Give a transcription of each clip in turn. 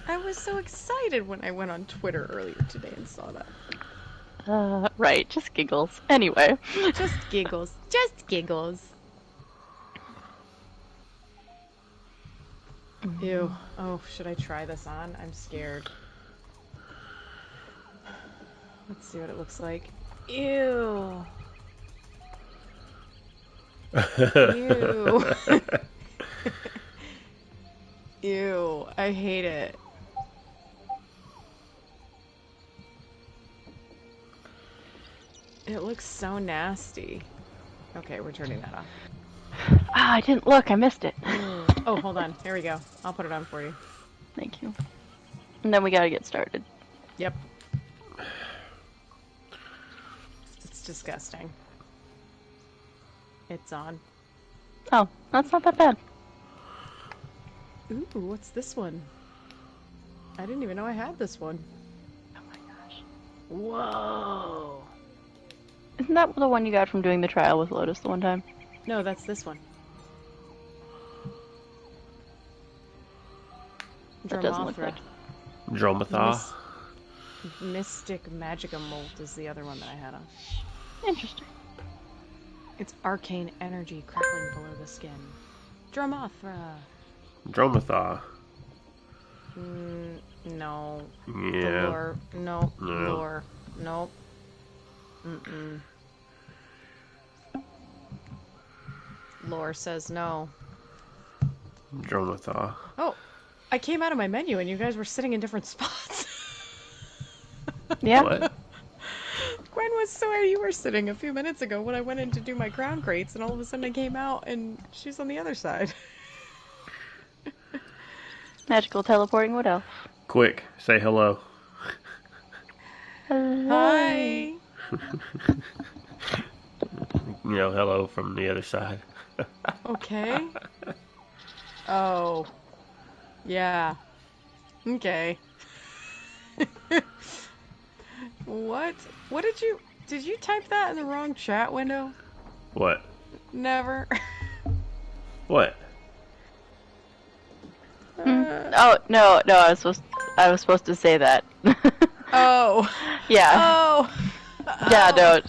I was so excited when I went on Twitter earlier today and saw that. Right, just giggles. Anyway. Just giggles. Just giggles. Ew. Oh, should I try this on? I'm scared. Let's see what it looks like. Ew. Ew. Ew. I hate it. It looks so nasty. Okay, we're turning that off. Ah, I didn't look. I missed it. Oh, hold on. Here we go. I'll put it on for you. Thank you. And then we gotta get started. Yep. It's disgusting. It's on. Oh, that's not that bad. Ooh, what's this one? I didn't even know I had this one. Oh my gosh. Whoa. Isn't that the one you got from doing the trial with Lotus the one time? No, that's this one. That doesn't look like. Dromatha. Mystic Magica Molt is the other one that I had on. Interesting. It's arcane energy crackling below the skin. Dromothra. Dromatha. No. Yeah. Lore. No. No. Lore. Nope. Mm-mm. Lore says no. Dromatha. Oh, I came out of my menu and you guys were sitting in different spots. Yeah. What? Gwen was where you were sitting a few minutes ago when I went in to do my crown crates, and all of a sudden I came out and she's on the other side. Magical teleporting, what else? Quick, say hello. Hello. Hi. You know, hello from the other side. Okay. Oh. Yeah. Okay. What? What did you type that in the wrong chat window? What? Never. What? Oh no, I was supposed to say that. Oh. Yeah. Oh. Yeah, no.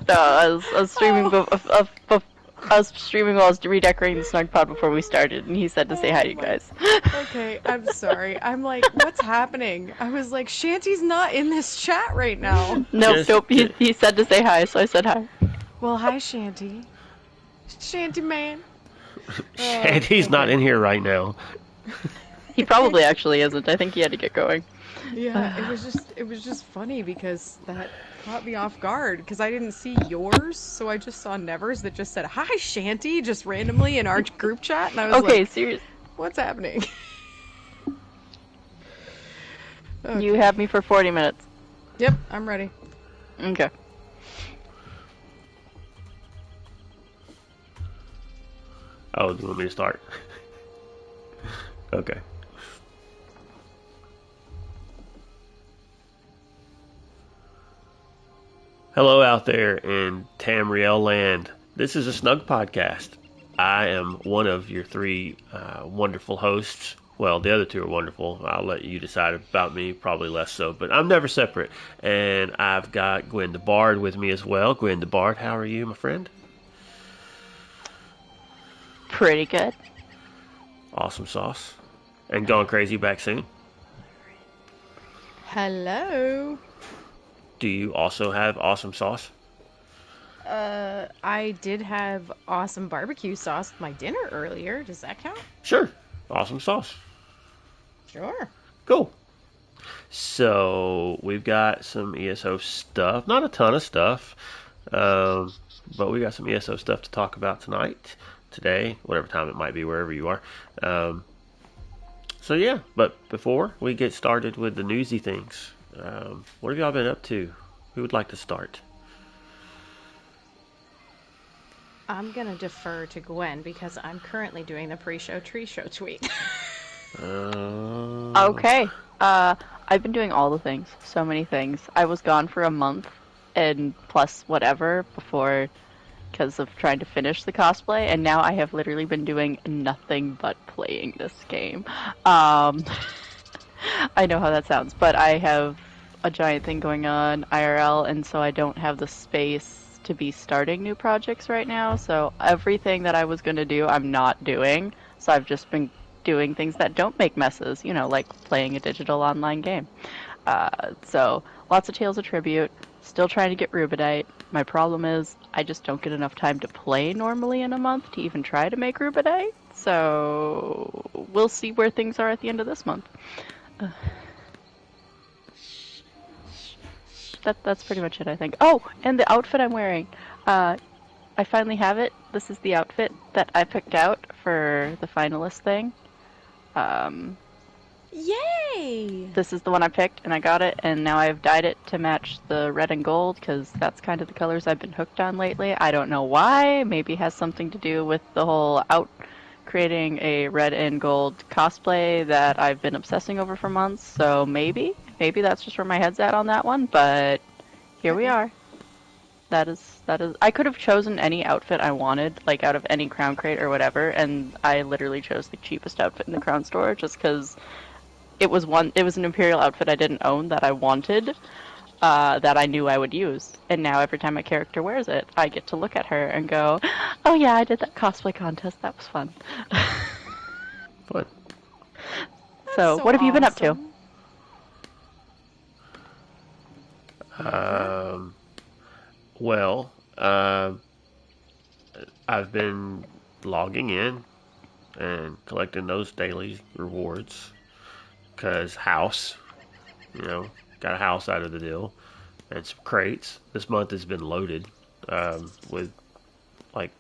I was streaming. Oh. I was streaming while I was redecorating the Snugpod before we started, and he said to say hi to you guys. Okay, I'm sorry. I'm like, what's happening? I was like, Shanty's not in this chat right now. Nope. He said to say hi, so I said hi. Well, hi, Shanty. Shanty man. Shanty's not in here right now. He probably actually isn't. I think he had to get going. Yeah, it was just funny because that caught me off guard because I didn't see yours, so I just saw Nevers that just said hi Shanty just randomly in our group chat, and I was Okay, like, serious. what's happening? Okay. You have me for 40 minutes. Yep, I'm ready. Okay. Oh, do you want me to start? Okay. Hello out there in Tamriel land. This is a Snugpod Cast. I am one of your three wonderful hosts. Well, the other two are wonderful. I'll let you decide about me, probably less so, but I'm never separate. And I've got Gwen the Bard with me as well. Gwen the Bard, how are you, my friend? Pretty good. Awesome sauce. And Gone Crazy back soon. Hello. Do you also have awesome sauce? I did have awesome barbecue sauce with my dinner earlier. Does that count? Sure. Awesome sauce. Sure. Cool. So we've got some ESO stuff. Not a ton of stuff, but we got some ESO stuff to talk about tonight, today, whatever time it might be, wherever you are. So yeah, but before we get started with the newsy things, what have y'all been up to? Who would like to start? I'm gonna defer to Gwen because I'm currently doing the pre-show tree show tweet. Okay. I've been doing all the things. So many things. I was gone for a month and plus whatever before because of trying to finish the cosplay, and now I have literally been doing nothing but playing this game. I know how that sounds, but I have a giant thing going on IRL, and so I don't have the space to be starting new projects right now. So everything that I was going to do, I'm not doing. So I've just been doing things that don't make messes, like playing a digital online game. So lots of Tales of Tribute, still trying to get Rubedite. My problem is I just don't get enough time to play normally in a month to even try to make Rubedite. So we'll see where things are at the end of this month. That's pretty much it, I think. Oh, and the outfit I'm wearing. I finally have it. This is the outfit that I picked out for the finalist thing. Um, Yay! this is the one I picked, and I got it, and now I've dyed it to match the red and gold, because that's kind of the colors I've been hooked on lately. I don't know why. Maybe it has something to do with the whole creating a red and gold cosplay that I've been obsessing over for months. So maybe that's just where my head's at on that one. But here we are. That is. I could have chosen any outfit I wanted, like out of any Crown Crate or whatever, and I literally chose the cheapest outfit in the Crown store just because it was an Imperial outfit I didn't own that I wanted. That I knew I would use. And now every time my character wears it, I get to look at her and go, oh yeah, I did that cosplay contest. That was fun. Fun. So, what have you been up to? Well, I've been logging in and collecting those daily rewards. Because house, got a house out of the deal. And some crates. This month has been loaded with like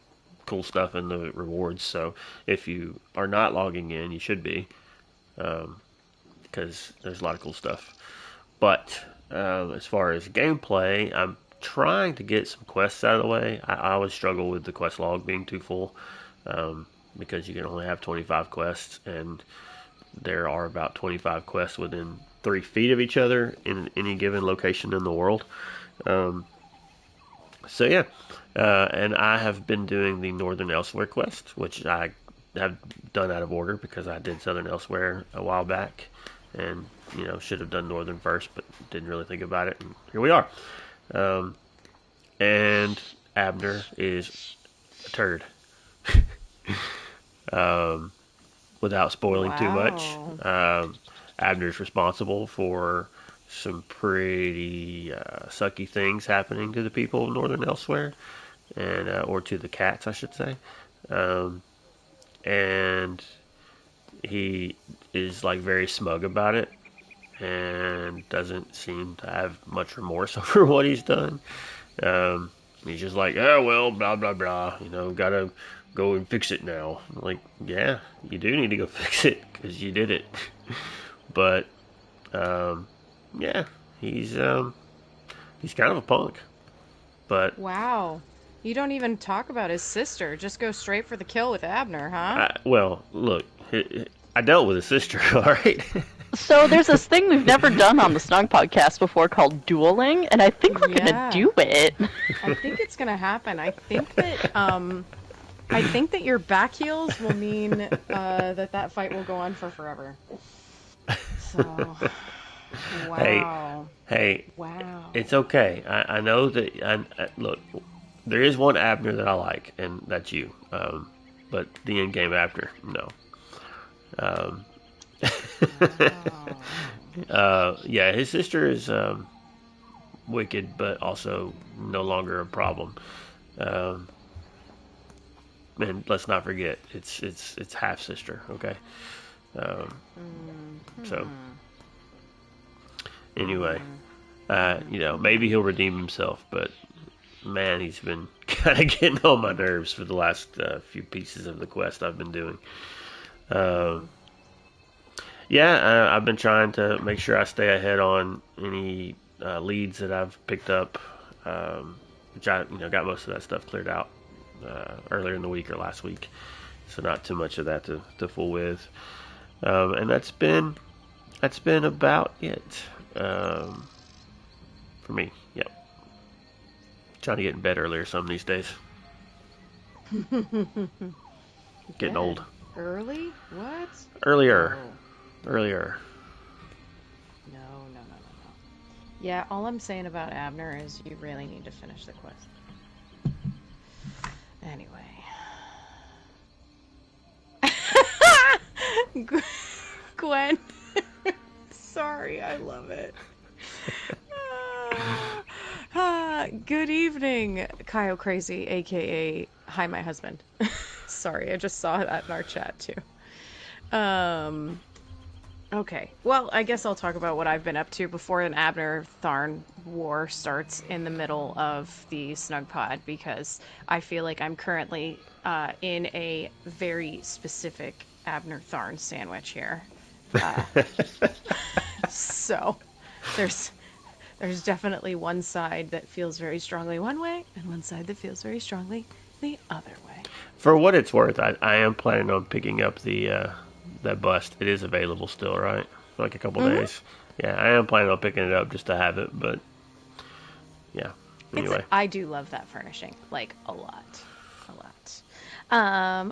cool stuff in the rewards. So if you are not logging in, you should be, because there's a lot of cool stuff. But as far as gameplay, I'm trying to get some quests out of the way. I always struggle with the quest log being too full, because you can only have 25 quests, and there are about 25 quests within 3 feet of each other in any given location in the world. So yeah, and I have been doing the Northern Elsewhere quest, which I have done out of order because I did Southern Elsewhere a while back, and should have done Northern first, but didn't really think about it, and here we are. And Abner is a turd. Without spoiling too much, Abner's responsible for some pretty sucky things happening to the people of Northern Elsewhere, and or to the cats, I should say. And he is like very smug about it, and doesn't seem to have much remorse over what he's done. He's just like, oh well, blah blah blah. Gotta go and fix it now. I'm like, yeah, you do need to go fix it because you did it. But yeah, he's kind of a punk. But wow, you don't even talk about his sister. Just go straight for the kill with Abner, huh? Well, look, I dealt with his sister, all right. So there's this thing we've never done on the Snugpod Cast before called dueling, and I think we're gonna do it. I think it's gonna happen. I think that your back heels will mean that fight will go on for forever. So, wow. Hey, wow. It's okay. I know that. Look, there is one Abner that I like, and that's you. But the in-game Abner, no. Yeah, his sister is wicked, but also no longer a problem. And let's not forget, it's half sister. Okay. So anyway, maybe he'll redeem himself, but man, he's been kind of getting on my nerves for the last few pieces of the quest I've been doing. Yeah, I've been trying to make sure I stay ahead on any leads that I've picked up, which I got most of that stuff cleared out earlier in the week or last week, so not too much of that to fool with. And that's been about it for me. Yep. Trying to get in bed earlier some these days. Getting old. Early? What? Earlier. Yeah, all I'm saying about Abner is you really need to finish the quest. Anyway. Gwen. Sorry, I love it. Good evening, Kyle Crazy, aka Hi My Husband. Sorry, I just saw that in our chat too. Okay. Well, I guess I'll talk about what I've been up to before an Abner Tharn war starts in the middle of the Snugpod, because I feel like I'm currently in a very specific Abner Tharn sandwich here. So there's definitely one side that feels very strongly one way and one side that feels very strongly the other way. For what it's worth, I am planning on picking up the that bust. It is available still, right? For like a couple days. Yeah, I am planning on picking it up just to have it, but yeah. Anyway. I do love that furnishing, like a lot.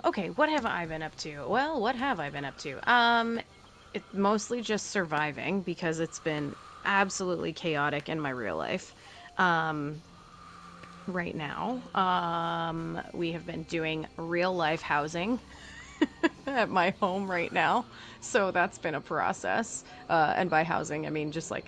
Okay, what have I been up to? Well, what have I been up to? It's mostly just surviving because it's been absolutely chaotic in my real life. Right now, we have been doing real life housing at my home right now, so that's been a process. And by housing, I mean just like,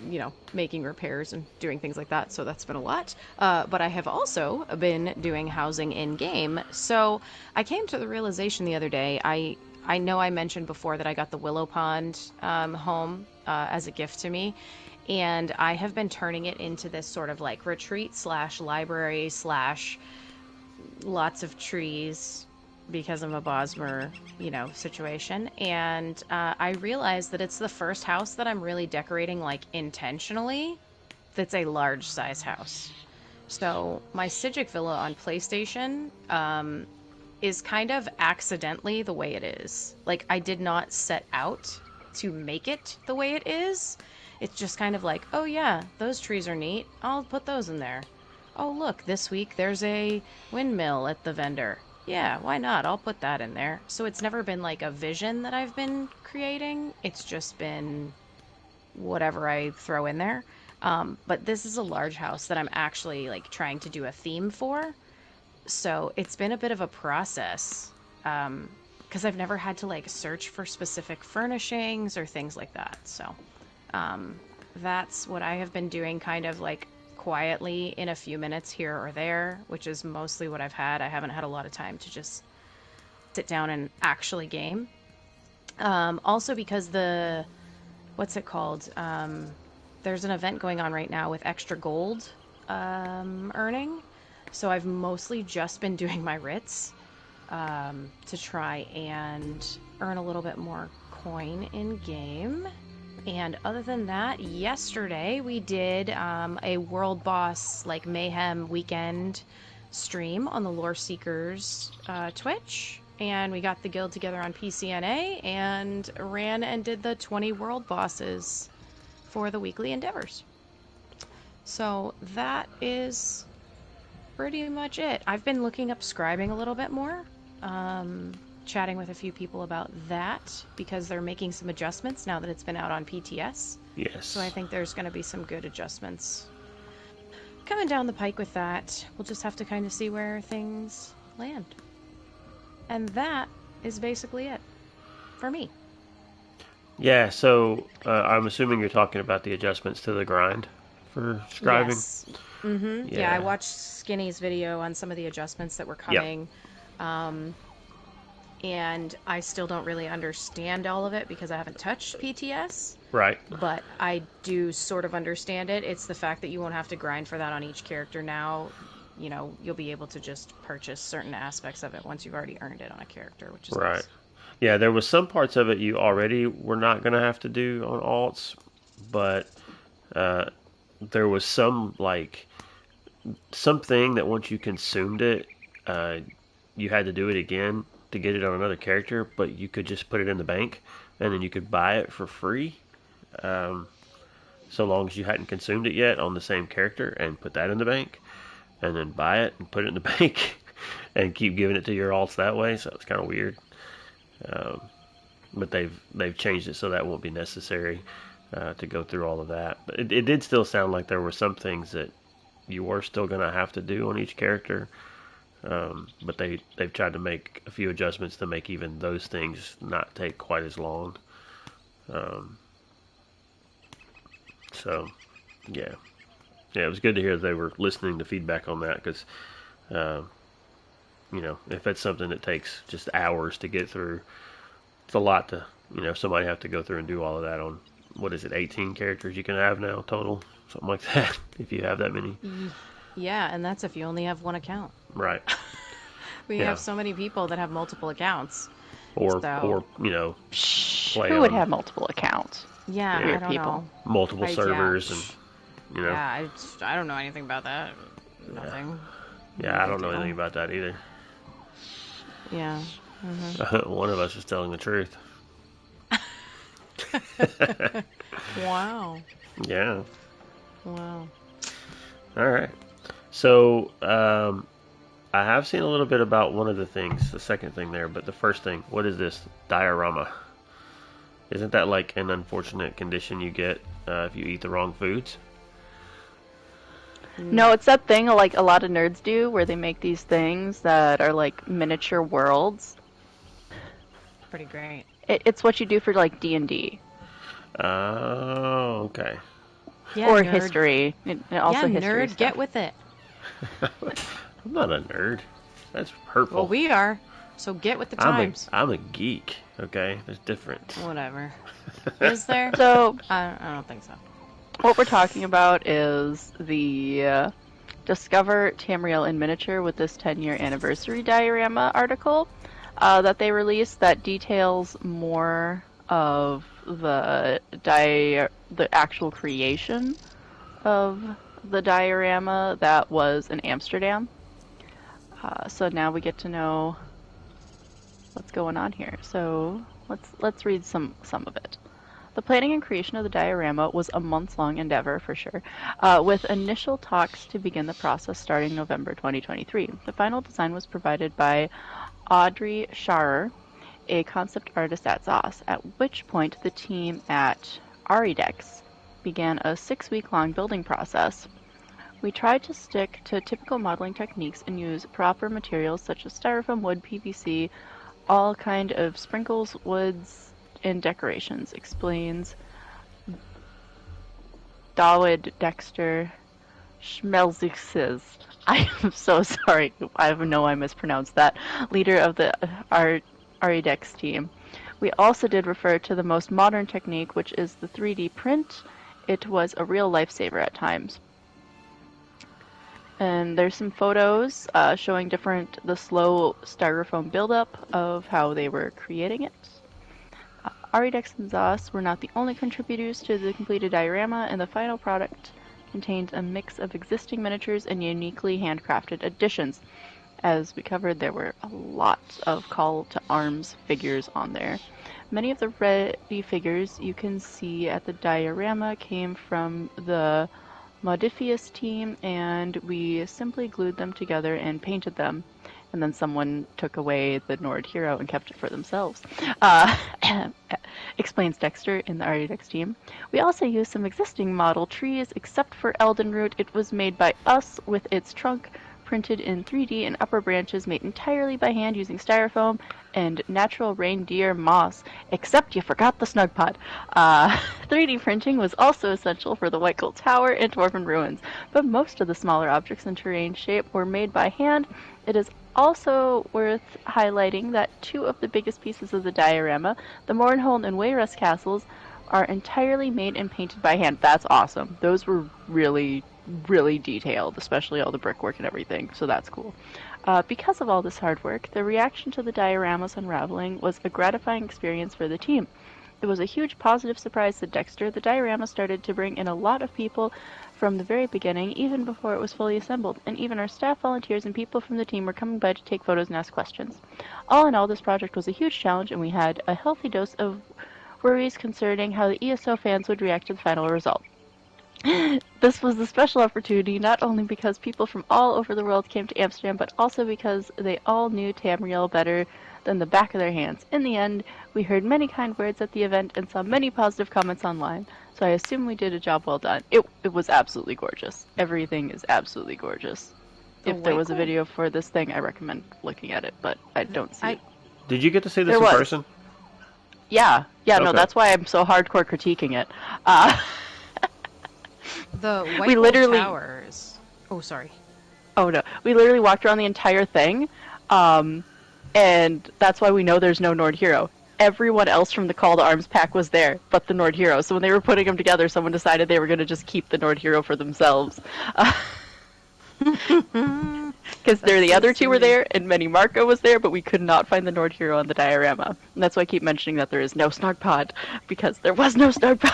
you know, making repairs and doing things like that, so that's been a lot. But I have also been doing housing in game. So I came to the realization the other day, I know I mentioned before that I got the Willow Pond home as a gift to me, and I have been turning it into this sort of like retreat slash library slash lots of trees because I'm a Bosmer, you know, situation. And I realized that it's the first house that I'm really decorating, like, intentionally, that's a large size house. So my Sijic Villa on PlayStation is kind of accidentally the way it is. Like, I did not set out to make it the way it is. It's just kind of like, oh yeah, those trees are neat. I'll put those in there. Oh look, this week there's a windmill at the vendor. Yeah, why not? I'll put that in there. So it's never been like a vision that I've been creating. It's just been whatever I throw in there. But this is a large house that I'm actually like trying to do a theme for. So it's been a bit of a process. Because I've never had to like search for specific furnishings or things like that. So that's what I have been doing, kind of like quietly in a few minutes here or there, which is mostly what I've had. I haven't had a lot of time to just sit down and actually game. Also because what's it called? There's an event going on right now with extra gold earning. So I've mostly just been doing my writs to try and earn a little bit more coin in game. And other than that, yesterday we did a world boss like mayhem weekend stream on the Lore Seekers Twitch, and we got the guild together on PCNA and ran and did the 20 world bosses for the weekly endeavors. So that is pretty much it. I've been looking up scribing a little bit more. Chatting with a few people about that because they're making some adjustments now that it's been out on PTS. Yes. So I think there's going to be some good adjustments coming down the pike with that. We'll just have to kind of see where things land. And that is basically it for me. Yeah, so I'm assuming you're talking about the adjustments to the grind for scribing. Yes. Mm-hmm. Yeah, I watched Skinny's video on some of the adjustments that were coming. Yep. And I still don't really understand all of it because I haven't touched PTS. Right. But I do sort of understand it. It's the fact that you won't have to grind for that on each character now. You know, you'll be able to just purchase certain aspects of it once you've already earned it on a character, which is right. Nice. Yeah, there was some parts of it you already were not going to have to do on alts, but there was some, like, something that once you consumed it, you had to do it again to get it on another character, but you could just put it in the bank, and then you could buy it for free, so long as you hadn't consumed it yet on the same character, and put that in the bank, and then buy it and put it in the bank, and keep giving it to your alts that way. So it's kind of weird, but they've changed it so that won't be necessary. to go through all of that. But it did still sound like there were some things that you were still going to have to do on each character. But they've tried to make a few adjustments to make even those things not take quite as long. So, yeah. Yeah, it was good to hear they were listening to feedback on that because, if it's something that takes just hours to get through, it's a lot to, somebody have to go through and do all of that on, 18 characters you can have now total? Something like that, if you have that many. Yeah, and that's if you only have one account. Right. We have so many people that have multiple accounts. Or play who would have multiple accounts? Yeah, I don't know. Multiple servers and, Yeah, I don't know anything about that. Nothing. Yeah, I don't know anything about that either. Yeah. One of us is telling the truth. Wow. Yeah. Wow. All right. So, I have seen a little bit about one of the things, the second thing there, but the first thing, what is this? Diorama. Isn't that like an unfortunate condition you get if you eat the wrong foods? No, it's that thing like a lot of nerds do where they make these things that are like miniature worlds. Pretty great. It's what you do for like D&D. Oh, okay. Yeah, or nerd. history. Also history nerd, stuff. get with it. I'm not a nerd. That's hurtful. Well, we are. So get with the times. I'm a geek. Okay, there's difference. Whatever. Is there? So I don't think so. what we're talking about is the Discover Tamriel in Miniature with this 10-year anniversary diorama article that they released that details more of the actual creation of the diorama that was in Amsterdam. So now we get to know what's going on here. So let's read some of it. The planning and creation of the diorama was a months-long endeavor, for sure, with initial talks to begin the process starting November 2023. The final design was provided by Audrey Scharer, a concept artist at ZOS, at which point the team at Aridex began a 6-week-long building process. We tried to stick to typical modeling techniques and use proper materials such as styrofoam, wood, PVC, all kind of sprinkles, woods, and decorations, explains David Dexter Schmelzig. I am so sorry. I know I mispronounced that. Leader of the Aridex team. We also did refer to the most modern technique, which is the 3D print. It was a real lifesaver at times. And there's some photos showing the slow styrofoam buildup of how they were creating it. Aridex and ZOS were not the only contributors to the completed diorama, and the final product contains a mix of existing miniatures and uniquely handcrafted additions. As we covered, there were a lot of call to arms figures on there. Many of the ready figures you can see at the diorama came from the Modifius team, and we simply glued them together and painted them. And then someone took away the Nord hero and kept it for themselves. Explains Dexter in the Aridex team. We also used some existing model trees, except for Eldenroot. It was made by us with its trunk printed in 3D and upper branches made entirely by hand using styrofoam and natural reindeer moss, except you forgot the Snugpod. 3D printing was also essential for the White Gold Tower and Dwarven Ruins, but most of the smaller objects in terrain shape were made by hand. It is also worth highlighting that 2 of the biggest pieces of the diorama, the Mournholm and Wayrest castles, are entirely made and painted by hand. That's awesome. Those were really, really detailed, especially all the brickwork and everything, so that's cool. Because of all this hard work, the reaction to the diorama's unraveling was a gratifying experience for the team. It was a huge positive surprise to Dexter. The diorama started to bring in a lot of people from the very beginning, even before it was fully assembled, and even our staff, volunteers, and people from the team were coming by to take photos and ask questions. All in all, this project was a huge challenge, and we had a healthy dose of worries concerning how the ESO fans would react to the final result. This was a special opportunity not only because people from all over the world came to Amsterdam, but also because they all knew Tamriel better than the back of their hands. In the end, we heard many kind words at the event and saw many positive comments online, so I assume we did a job well done. It was absolutely gorgeous. Everything is absolutely gorgeous. If there was a video for this thing, I recommend looking at it, but I don't see it. Did you get to see this in person? Yeah, no, Okay. that's why I'm so hardcore critiquing it. The White Towers. Oh, sorry. Oh no, we literally walked around the entire thing, and that's why we know there's no Nord hero. Everyone else from the Call to Arms pack was there, but the Nord hero. So when they were putting them together, someone decided they were going to just keep the Nord hero for themselves. Because the other two were there, and Many Marco was there, but we could not find the Nord hero on the diorama. And that's why I keep mentioning that there is no Snugpod, because there was no Snugpod.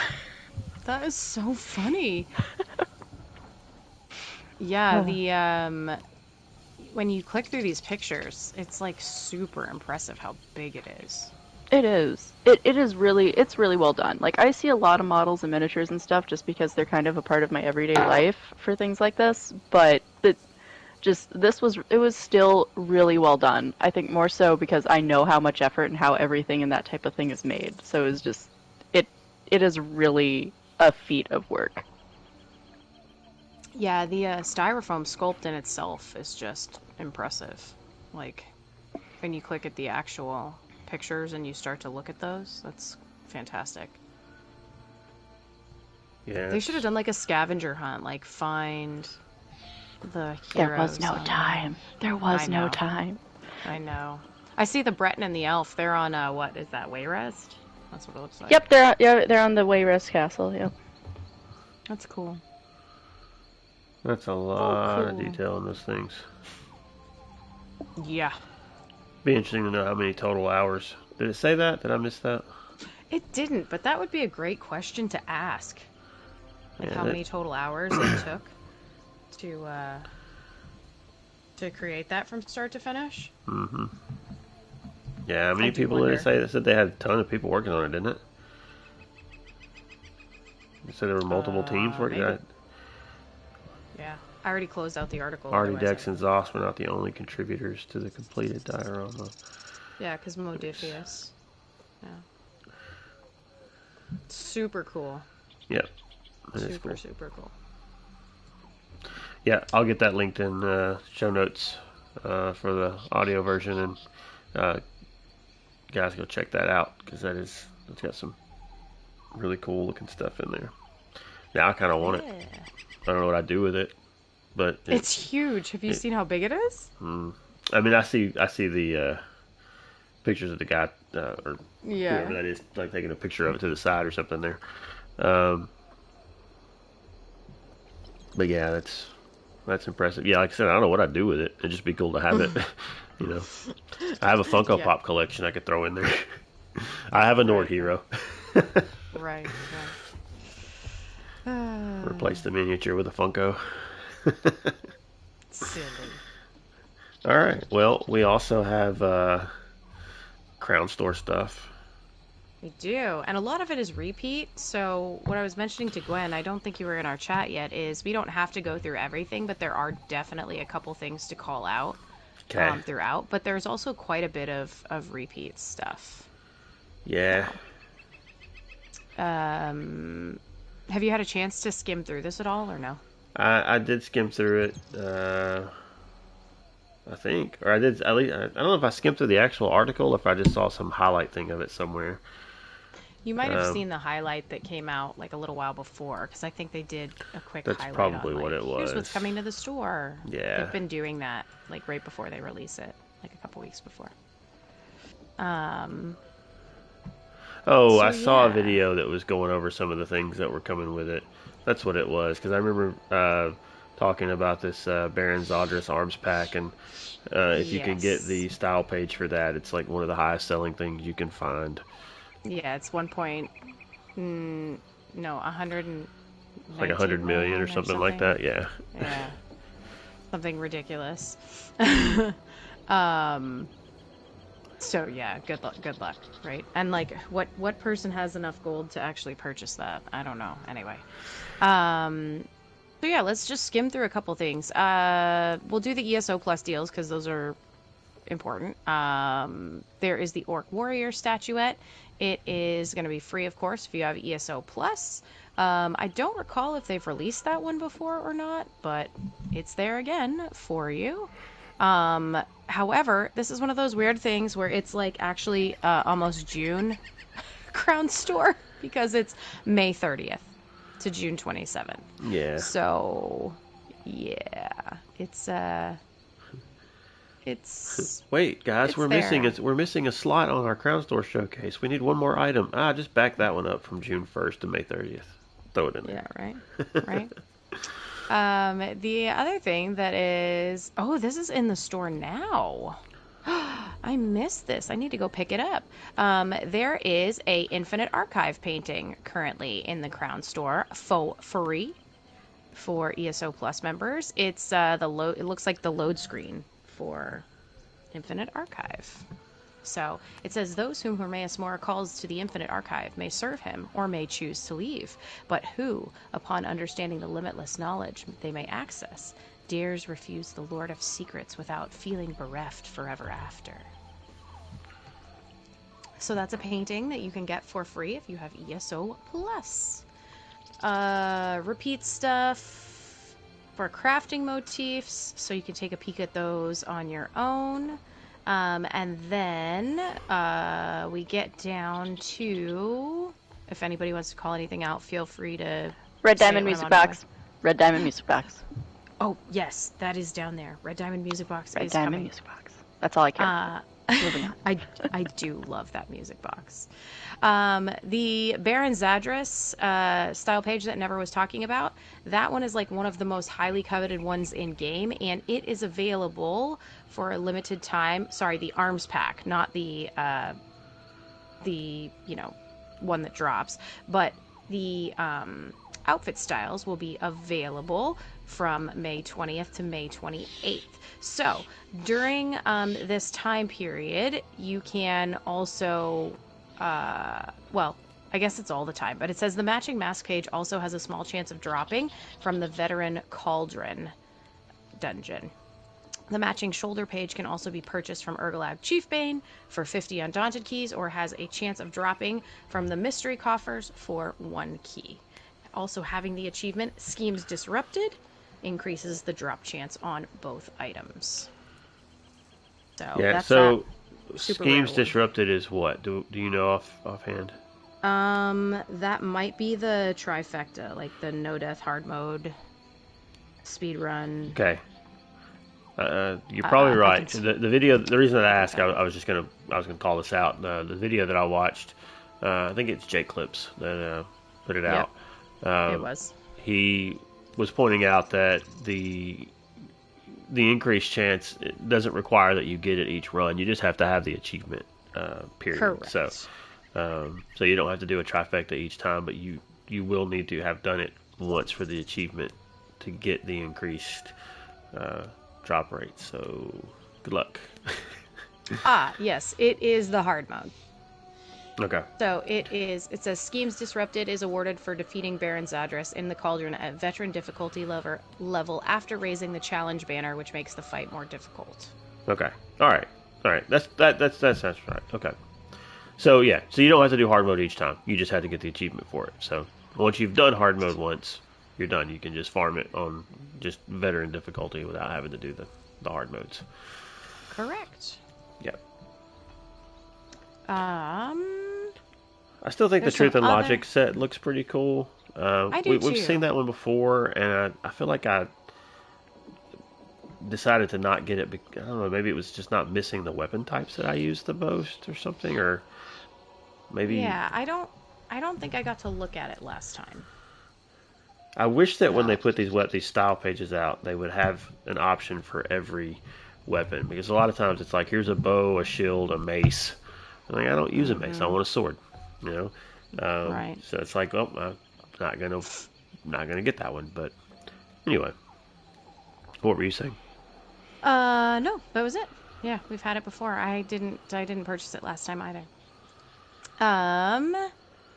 That is so funny. Yeah, the when you click through these pictures, it's like super impressive how big it is. It is. It's really well done. Like, I see a lot of models and miniatures and stuff just because they're kind of a part of my everyday life for things like this, but it was still really well done. I think more so because I know how much effort and how everything in that type of thing is made. So it was just it is really a feat of work. Yeah, the styrofoam sculpt in itself is just impressive. Like, when you click at the actual pictures and you start to look at those, that's fantastic. Yeah. They should have done like a scavenger hunt, like find the heroes. There was no time. There was no time. I know. I see the Breton and the elf. They're on what is that? Wayrest? That's what it looks like. Yep, they're on the Wayrest Castle. Yep. That's cool. That's a lot of detail in those things. Yeah. Be interesting to know how many total hours. Did it say that? Did I miss that? It didn't, but that would be a great question to ask. Like how many total hours it took to create that from start to finish. Mm-hmm. Yeah, how many people did it say? They said they had a ton of people working on it, didn't it? They said there were multiple teams working on it. Yeah, I already closed out the article. Artidex and Zos were not the only contributors to the completed diorama. Yeah, because Modifius. Yeah. Super cool. Yep. That cool. Super cool. Yeah, I'll get that linked in show notes for the audio version, and guys go check that out because it's got some really cool looking stuff in there. Now I kind of want it. I don't know what I'd do with it, but it's huge. Have you seen how big it is? I mean, I see the pictures of the guy or whoever that is, like taking a picture of it to the side or something there. But yeah, that's impressive. Yeah, like I said, I don't know what I'd do with it. It'd just be cool to have it. You know, I have a Funko Pop collection I could throw in there. I have a Nord hero. Right. Replace the miniature with a Funko. Silly. All right. Well, we also have Crown Store stuff. We do, and a lot of it is repeat. So what I was mentioning to Gwen, I don't think you were in our chat yet, is we don't have to go through everything, but there are definitely a couple things to call out throughout. But there's also quite a bit of repeat stuff. Yeah. Have you had a chance to skim through this at all, or no? I did skim through it. I think, or I did. At least I don't know if I skimmed through the actual article, or if I just saw some highlight thing of it somewhere. You might have seen the highlight that came out like a little while before, because I think they did a quick highlight. That's probably on, what it was. Here's what's coming to the store. Yeah. They've been doing that like right before they release it, like a couple weeks before. I saw a video that was going over some of the things that were coming with it. That's what it was, because I remember talking about this Baron Zodris arms pack, and if you can get the style page for that, it's like one of the highest selling things you can find. Yeah, it's 100 like 100 million or something like that. Yeah. Something ridiculous. So yeah, good luck, right? And like, what person has enough gold to actually purchase that? I don't know. Anyway, um, so yeah, let's just skim through a couple things. We'll do the ESO plus deals because those are important. There is the Orc Warrior statuette. It is going to be free, of course, if you have ESO plus. I don't recall if they've released that one before or not, but it's there again for you. However, this is one of those weird things where it's like actually almost June Crown Store because it's May 30th to June 27th. Yeah. So, yeah, it's Wait, guys, it's we're there. missing a slot on our Crown Store showcase. We need one more item. Just back that one up from June 1st to May 30th. Throw it in Yeah, there. right. Right. The other thing that is, oh, this is in the store now. I missed this. I need to go pick it up. There is a Infinite Archive painting currently in the Crown Store for free for ESO Plus members. It's it looks like the load screen for Infinite Archive. So it says those whom Hermaeus Mora calls to the Infinite Archive may serve him or may choose to leave, but who, upon understanding the limitless knowledge they may access, dares refuse the Lord of Secrets without feeling bereft forever after. So that's a painting that you can get for free if you have ESO Plus. Repeat stuff for crafting motifs, so you can take a peek at those on your own. And then we get down to, if anybody wants to call anything out, feel free to Red say it Diamond when I'm Music on my way. Box. Red Diamond Music Box. Oh, yes, that is down there. Red Diamond Music Box Red is Diamond coming. Music Box. That's all I care. Moving on. I do love that music box. The Baron Zadris style page that Never was talking about, that one is like one of the most highly coveted ones in game, and it is available for a limited time. Sorry, the arms pack, not the one that drops, but the outfit styles will be available from May 20th to May 28th. So during this time period, you can also, well, I guess it's all the time, but it says the matching mask page also has a small chance of dropping from the Veteran Cauldron dungeon. The matching shoulder page can also be purchased from Urgalag Chiefbane for 50 Undaunted keys, or has a chance of dropping from the Mystery Coffers for 1 key. Also, having the achievement Schemes Disrupted increases the drop chance on both items. So Yeah, that's so that super Schemes rare one. Disrupted is what? Do you know offhand? That might be the trifecta, like the no death hard mode, speed run. Okay. You're probably right. can- The video, the reason that I asked, I was gonna call this out. The video that I watched, I think it's Jake Clips that put it out. It was. He was pointing out that the increased chance, it doesn't require that you get it each run. You just have to have the achievement. Period. Correct. So you don't have to do a trifecta each time, but you will need to have done it once for the achievement to get the increased drop rate. So good luck. Yes, it is the hard mode. Okay. So it says Schemes Disrupted is awarded for defeating Baron Zadris in the Cauldron at veteran difficulty level after raising the challenge banner, which makes the fight more difficult. Okay. All right. That sounds right. Okay. So yeah, so you don't have to do hard mode each time. You just have to get the achievement for it. So once you've done hard mode once, you're done. You can just farm it on just veteran difficulty without having to do the hard modes. Correct. Yep. I I still think the There's Truth some and other- Logic set looks pretty cool. I do we've too. seen that one before, and I feel like I decided to not get it. I don't know, maybe it was just not missing the weapon types that I used the most or something, or maybe. Yeah, I don't think I got to look at it last time. I wish that when they put these style pages out, they would have an option for every weapon, because a lot of times it's like, here's a bow, a shield, a mace. I'm like, I don't use a mace. I want a sword. You know. Right. So it's like, oh, I'm not gonna get that one. But anyway, what were you saying? No, that was it. Yeah, we've had it before. I didn't purchase it last time either.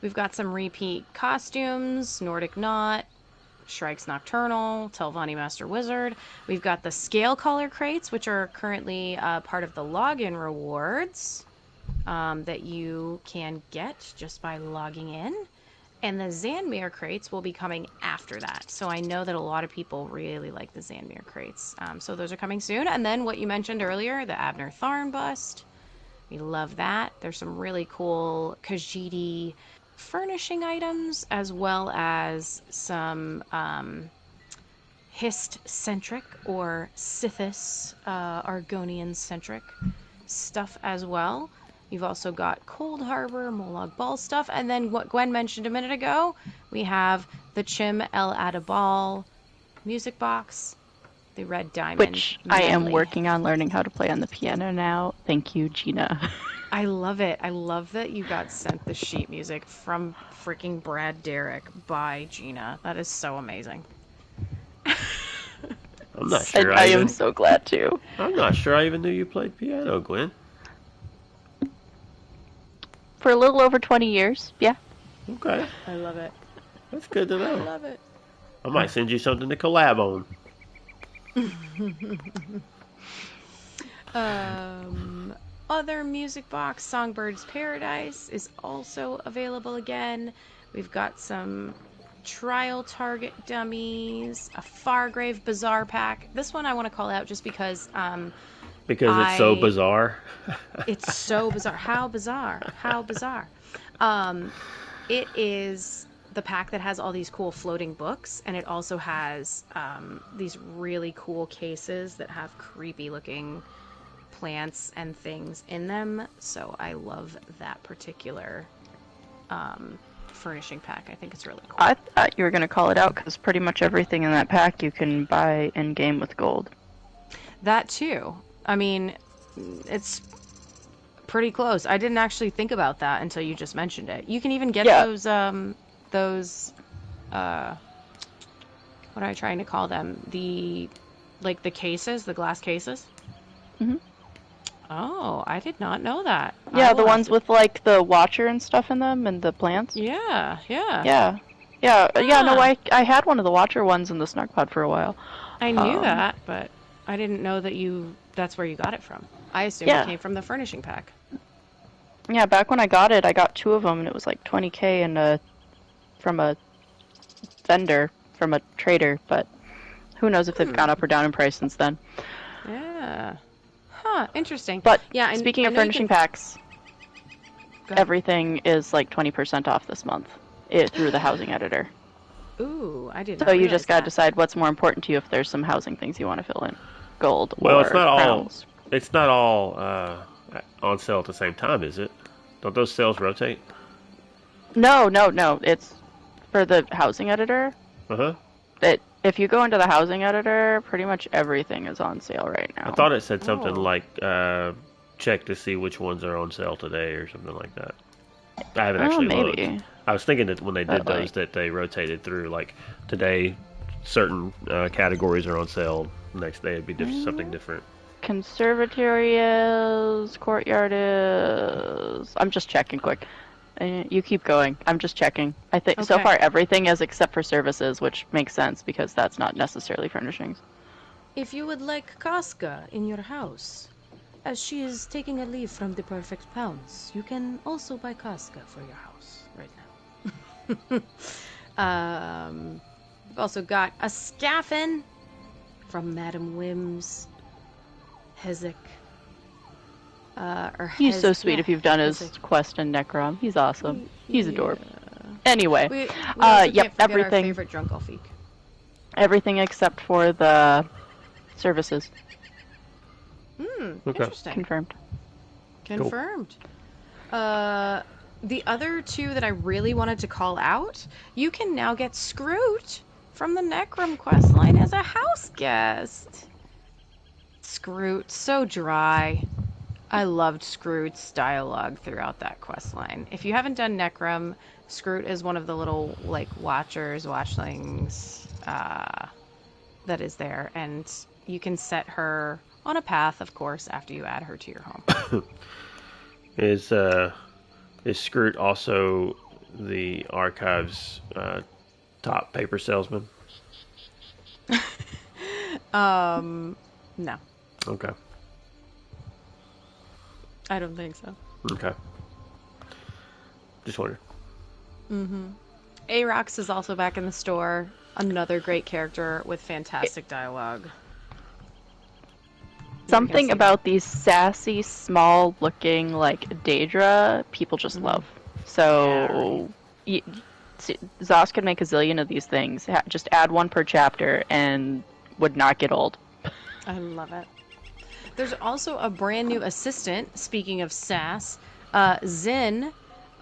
We've got some repeat costumes, Nordic Knot, Shrike's Nocturnal, Telvanni Master Wizard. We've got the scale color crates, which are currently part of the login rewards that you can get just by logging in. And the Zanmir crates will be coming after that. So I know that a lot of people really like the Zanmir crates. So those are coming soon. And then what you mentioned earlier, the Abner Tharn bust. We love that. There's some really cool Khajiit furnishing items, as well as some Hist-centric or Sithis Argonian-centric stuff as well. You've also got Cold Harbor, Molag Bal stuff, and then what Gwen mentioned a minute ago, we have the Chim El Adabal music box, the Red Diamond Which I am medley. working on learning how to play on the piano now. Thank you, Gina. I love it. I love that you got sent the sheet music from freaking Brad Derrick by Gina. That is so amazing. I'm not And sure. I am so glad too. I'm not sure I even knew you played piano, Gwen. For a little over 20 years, yeah. Okay, I love it. that's good to I know. love it. I might send you something to collab on. Other music box, Songbird's Paradise, is also available again. We've got some trial target dummies, a Fargrave Bazaar pack. This one I want to call out just because Because it's so I- bizarre. it's so bizarre. How bizarre? How bizarre? It is the pack that has all these cool floating books, and it also has these really cool cases that have creepy looking plants and things in them. So I love that particular furnishing pack. I think it's really cool. I thought you were going to call it out because pretty much everything in that pack you can buy in game with gold. That too. I mean, it's pretty close. I didn't actually think about that until you just mentioned it. You can even get Yeah. those what am I trying to call them? The cases, the glass cases? Mhm. Oh, I did not know that. Yeah, I the will have ones to- with like the watcher and stuff in them and the plants. Yeah, yeah. Yeah, no, Ah. I had one of the watcher ones in the Snugpod for a while. I knew Um, that, but I didn't know that that's where you got it from. I assumed Yeah. it came from the furnishing pack. Yeah, back when I got it, I got 2 of them and it was like 20k and from a vendor, from a trader, but who knows if they've gone up or down in price since then. Yeah. Huh, interesting. But yeah, and speaking I of know you furnishing can- packs, Go ahead. everything is like 20% off this month through the housing editor. Ooh, I didn't So you realize just gotta that. decide what's more important to you if there's some housing things you want to fill in. Gold Well, or it's not all. crowns. It's not all on sale at the same time, is it? Don't those sales rotate? No. It's for the housing editor. Uh huh. If you go into the housing editor, pretty much everything is on sale right now. I thought it said something Oh. like check to see which ones are on sale today or something like that. I haven't actually maybe. looked. I was thinking that when they did But, those that they rotated through. Like today, certain categories are on sale. Next day it'd be something different. Conservatory is, courtyard is. I'm just checking quick. You keep going. I'm just checking. I think so Okay. far everything is except for services, which makes sense because that's not necessarily furnishings. If you would like Casca in your house, as she is taking a leave from the Perfect Pounds, you can also buy Casca for your house right now. We've also got a Scaffin from Madam Wim's Hezek. He's so sweet if you've done his quest in Necrom. He's awesome. He's adorable. Anyway, We also yep, can't forget everything. our favorite drunk elfique. Everything except for the services. Okay. Interesting. Confirmed. Confirmed. The other 2 that I really wanted to call out, you can now get Scroot from the Necrom questline as a house guest. Scroot, so dry. I loved Scroot's dialogue throughout that questline. If you haven't done Necrom, Scroot is one of the little watchlings that is there, and you can set her on a path, of course, after you add her to your home. Is Scroot also the Archive's top paper salesman? No, Okay. I don't think so. Okay. Just wondered. Aarox is also back in the store. Another great character with fantastic dialogue. Something about these sassy, small-looking, like, Daedra, people just love. So, Zos could make a zillion of these things. Just add one per chapter and would not get old. I love it. There's also a brand new assistant, speaking of sass. Zin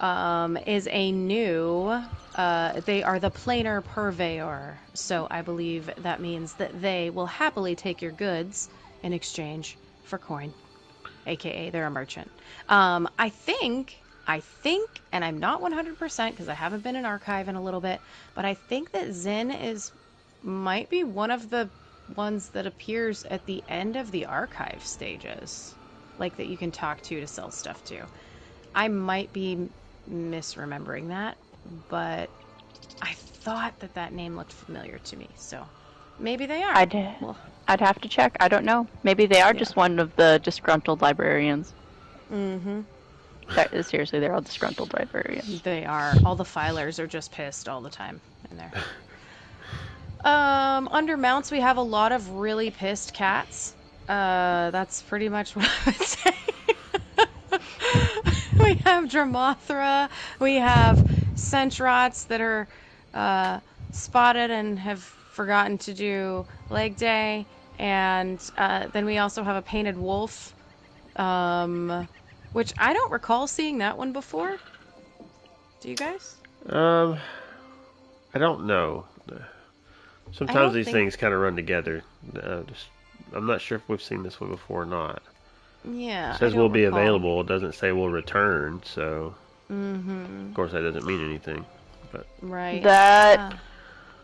is a new... they are the planar purveyor. So I believe that means that they will happily take your goods in exchange for coin, aka they're a merchant. I think, and I'm not 100% because I haven't been in Archive in a little bit, but I think that Zin might be one of the ones that appears at the end of the Archive stages, like that you can talk to sell stuff to. I might be misremembering that, but I thought that name looked familiar to me, so maybe they are. I'd have to check. I don't know. Maybe they are just one of the disgruntled librarians. Seriously, they're all disgruntled librarians. They are. All the filers are just pissed all the time in there. Under mounts, we have a lot of really pissed cats. That's pretty much what I would say. We have Dramothra. We have Centrots that are spotted and have forgotten to do leg day. And then we also have a painted wolf, which I don't recall seeing that one before. Do you guys? I don't know. Sometimes these things kind of run together. I'm not sure if we've seen this one before or not. Yeah. It says we'll be available. It doesn't say we'll return, so... Of course, that doesn't mean anything. But right. That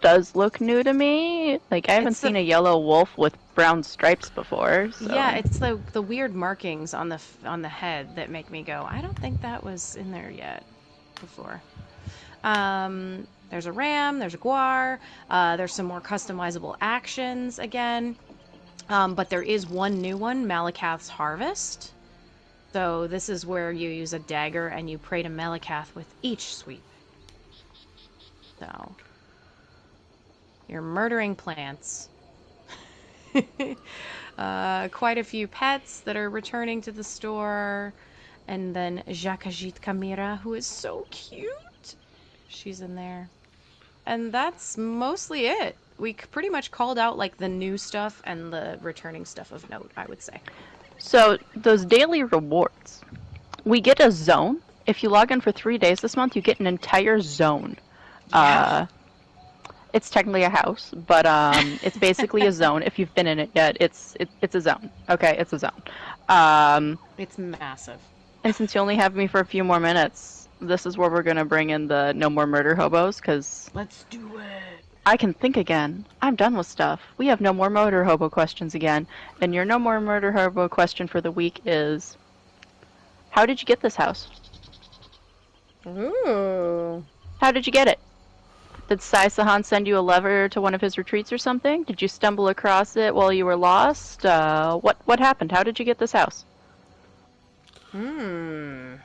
does look new to me. Like, I haven't seen a yellow wolf with brown stripes before. So. Yeah, it's the weird markings on the head that make me go, I don't think that was in there yet before. There's a ram, there's a guar, there's some more customizable actions again. But there is one new one, Malakath's Harvest. So this is where you use a dagger and you pray to Malakath with each sweep. So you're murdering plants. Quite a few pets that are returning to the store. And then Jakajit Kamira, who is so cute. She's in there. And that's mostly it. We pretty much called out like the new stuff and the returning stuff of note, I would say. So those daily rewards, we get a zone. If you log in for 3 days this month, you get an entire zone. Yeah. It's technically a house, but it's basically a zone. If you've been in it yet, it's a zone. Okay, it's a zone. It's massive. And since you only have me for a few more minutes, this is where we're gonna bring in the no more murder hobos, because let's do it. I can think again. I'm done with stuff. We have no more murder hobo questions again. And your no more murder hobo question for the week is, how did you get this house? Ooh. How did you get it? Did Sai Sahan send you a lever to one of his retreats or something? Did you stumble across it while you were lost? What happened? How did you get this house? Send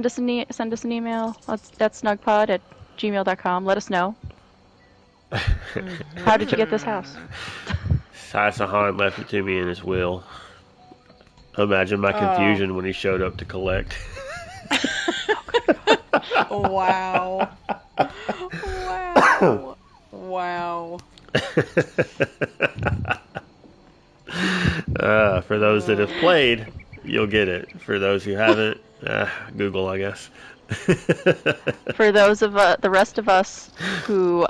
us an email at snugpod@gmail.com. Let us know. How did you get this house? Sai Sahan left it to me in his will. Imagine my confusion when he showed up to collect. Wow. Wow. Wow. For those that have played, you'll get it. For those who haven't, Google, I guess. For those of the rest of us who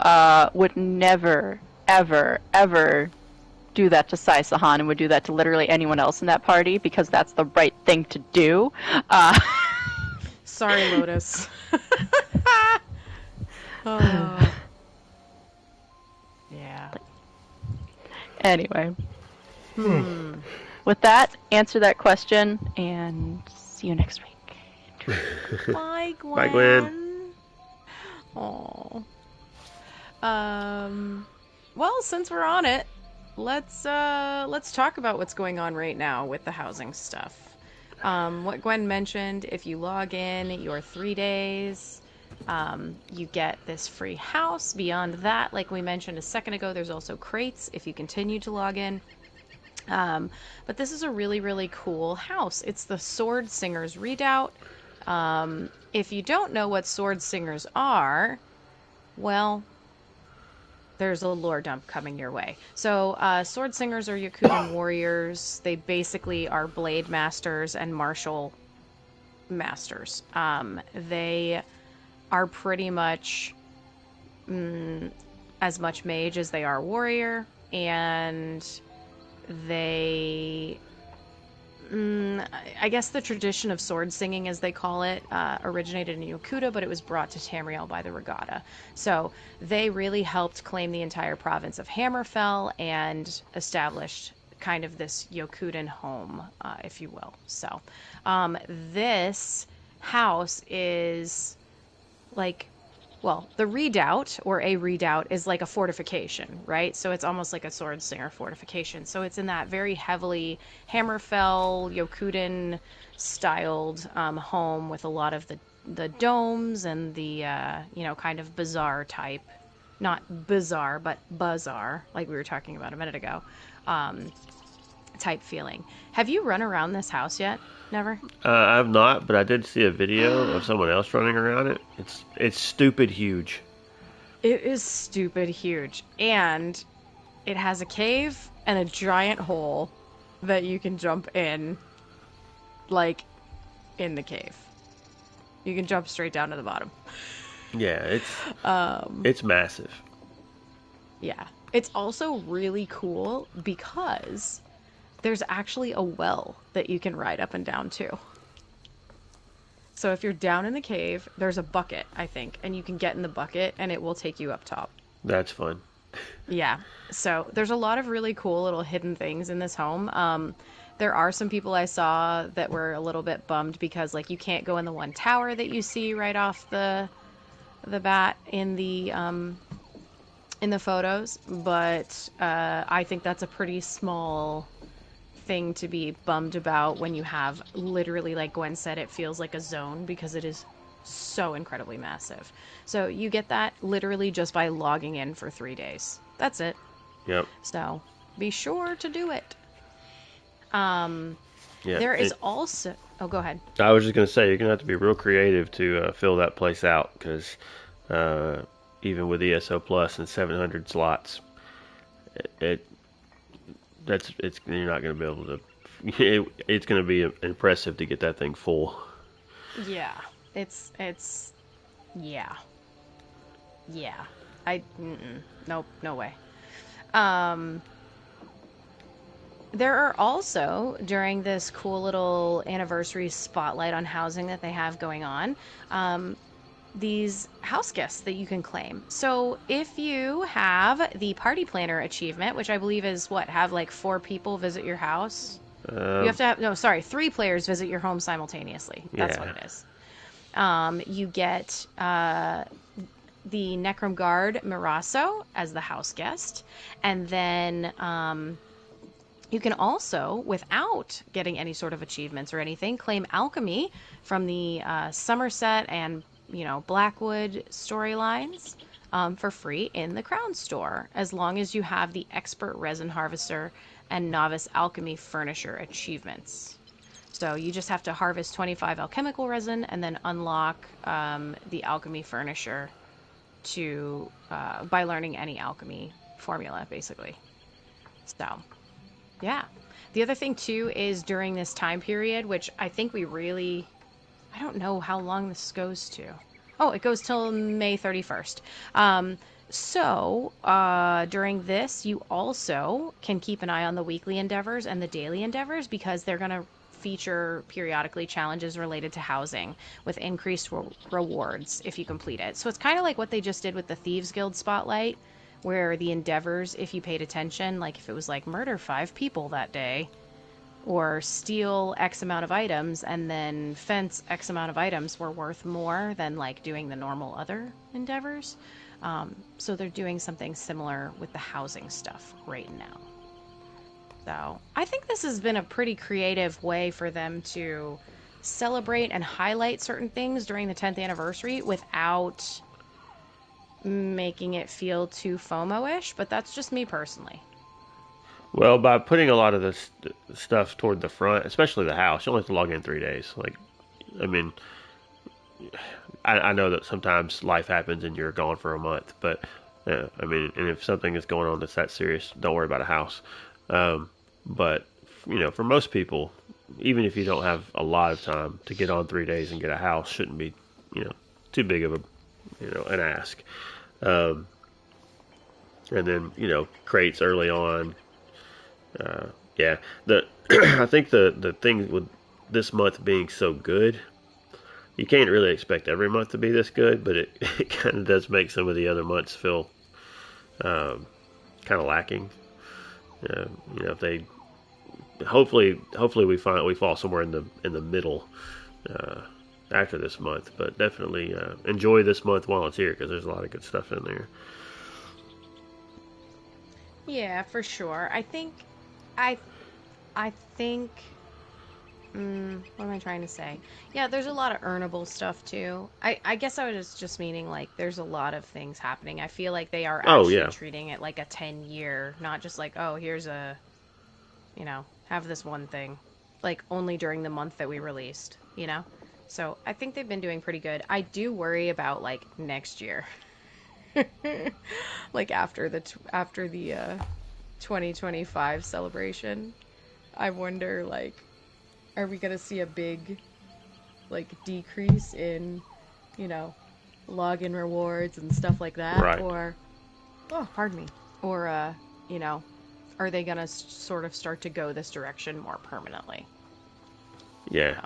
would never, ever, ever do that to Sai Sahan and would do that to literally anyone else in that party because that's the right thing to do. Sorry, Lotus. Oh. Yeah. Anyway. with that, answer that question, and see you next week. Bye, Gwen. Bye, Gwen. Aw. Well, since we're on it, let's talk about what's going on right now with the housing stuff. What Gwen mentioned, if you log in your 3 days, you get this free house. Beyond that, like we mentioned a second ago, there's also crates if you continue to log in. But this is a really, really cool house. It's the Sword Singers Redoubt. If you don't know what Sword Singers are, well, there's a lore dump coming your way. So, Sword Singers are Yakutan warriors. They basically are blade masters and martial masters. They are pretty much as much mage as they are warrior, and they... I guess the tradition of sword singing, as they call it, originated in Yokuda, but it was brought to Tamriel by the Regatta. So they really helped claim the entire province of Hammerfell and established kind of this Yokudan home, if you will. So this house is like... Well, the redoubt, or a redoubt, is like a fortification, right? So it's almost like a sword singer fortification. So it's in that very heavily Hammerfell, Yokudan styled home with a lot of the domes and the, kind of bazaar type. Not bizarre, but bazaar, like we were talking about a minute ago, type feeling. Have you run around this house yet? Never? I have not, but I did see a video of someone else running around it. It's stupid huge. It is stupid huge. And it has a cave and a giant hole that you can jump in, like, in the cave. You can jump straight down to the bottom. Yeah, it's massive. Yeah. It's also really cool because there's actually a well that you can ride up and down to. So if you're down in the cave, there's a bucket, I think, and you can get in the bucket and it will take you up top. That's fun. Yeah. So there's a lot of really cool little hidden things in this home. There are some people I saw that were a little bit bummed because, like, you can't go in the one tower that you see right off the bat in the photos, but I think that's a pretty small thing to be bummed about when you have literally, like Gwen said, it feels like a zone because it is so incredibly massive. So you get that literally just by logging in for 3 days. That's it. Yep. So be sure to do it. Yeah. There is also... Oh, go ahead. I was just going to say, you're going to have to be real creative to fill that place out, because even with ESO Plus and 700 slots, you're not going to be able to... It's going to be impressive to get that thing full. Yeah. It's... Yeah. Nope, no way. There are also, during this cool little anniversary spotlight on housing that they have going on, these house guests that you can claim. So if you have the Party Planner achievement, which I believe is have like 4 people visit your house. You have to have, 3 players visit your home simultaneously. That's what it is. You get the Necrom Guard Miraso as the house guest, and then you can also, without getting any sort of achievements or anything, claim alchemy from the Somerset and Blackwood storylines for free in the Crown Store, as long as you have the Expert Resin Harvester and Novice Alchemy Furnisher achievements. So you just have to harvest 25 alchemical resin and then unlock the Alchemy Furnisher by learning any alchemy formula, basically. So, yeah. The other thing, too, is during this time period, which I think I don't know how long this goes to. Oh, it goes till May 31st. During this, you also can keep an eye on the weekly endeavors and the daily endeavors, because they're going to feature periodically challenges related to housing with increased rewards if you complete it. So it's kind of like what they just did with the Thieves Guild Spotlight, where the endeavors, if you paid attention, like if it was like murder 5 people that day, or steal X amount of items and then fence X amount of items were worth more than like doing the normal other endeavors. So they're doing something similar with the housing stuff right now. So I think this has been a pretty creative way for them to celebrate and highlight certain things during the 10th anniversary without making it feel too FOMO-ish, but that's just me personally. Well, by putting a lot of this stuff toward the front, especially the house, you only have to log in 3 days. Like, I mean, I know that sometimes life happens and you're gone for a month, but I mean, and if something is going on that's that serious, don't worry about a house. But for most people, even if you don't have a lot of time to get on 3 days and get a house, shouldn't be too big of an ask. And then crates early on. Yeah, I think the thing with this month being so good, you can't really expect every month to be this good, but it kind of does make some of the other months feel kind of lacking. If they hopefully we fall somewhere in the middle after this month, but definitely enjoy this month while it's here because there's a lot of good stuff in there. Yeah, for sure. I think what am I trying to say? Yeah, there's a lot of earnable stuff too. I guess I was just meaning like there's a lot of things happening. I feel like they are actually treating it like a 10-year, not just like, oh, here's a, have this one thing, like only during the month that we released, So I think they've been doing pretty good. I do worry about like next year. Like after the 2025 celebration, I wonder like, are we gonna see a big like decrease in login rewards and stuff like that, right? Or are they gonna sort of start to go this direction more permanently? Yeah.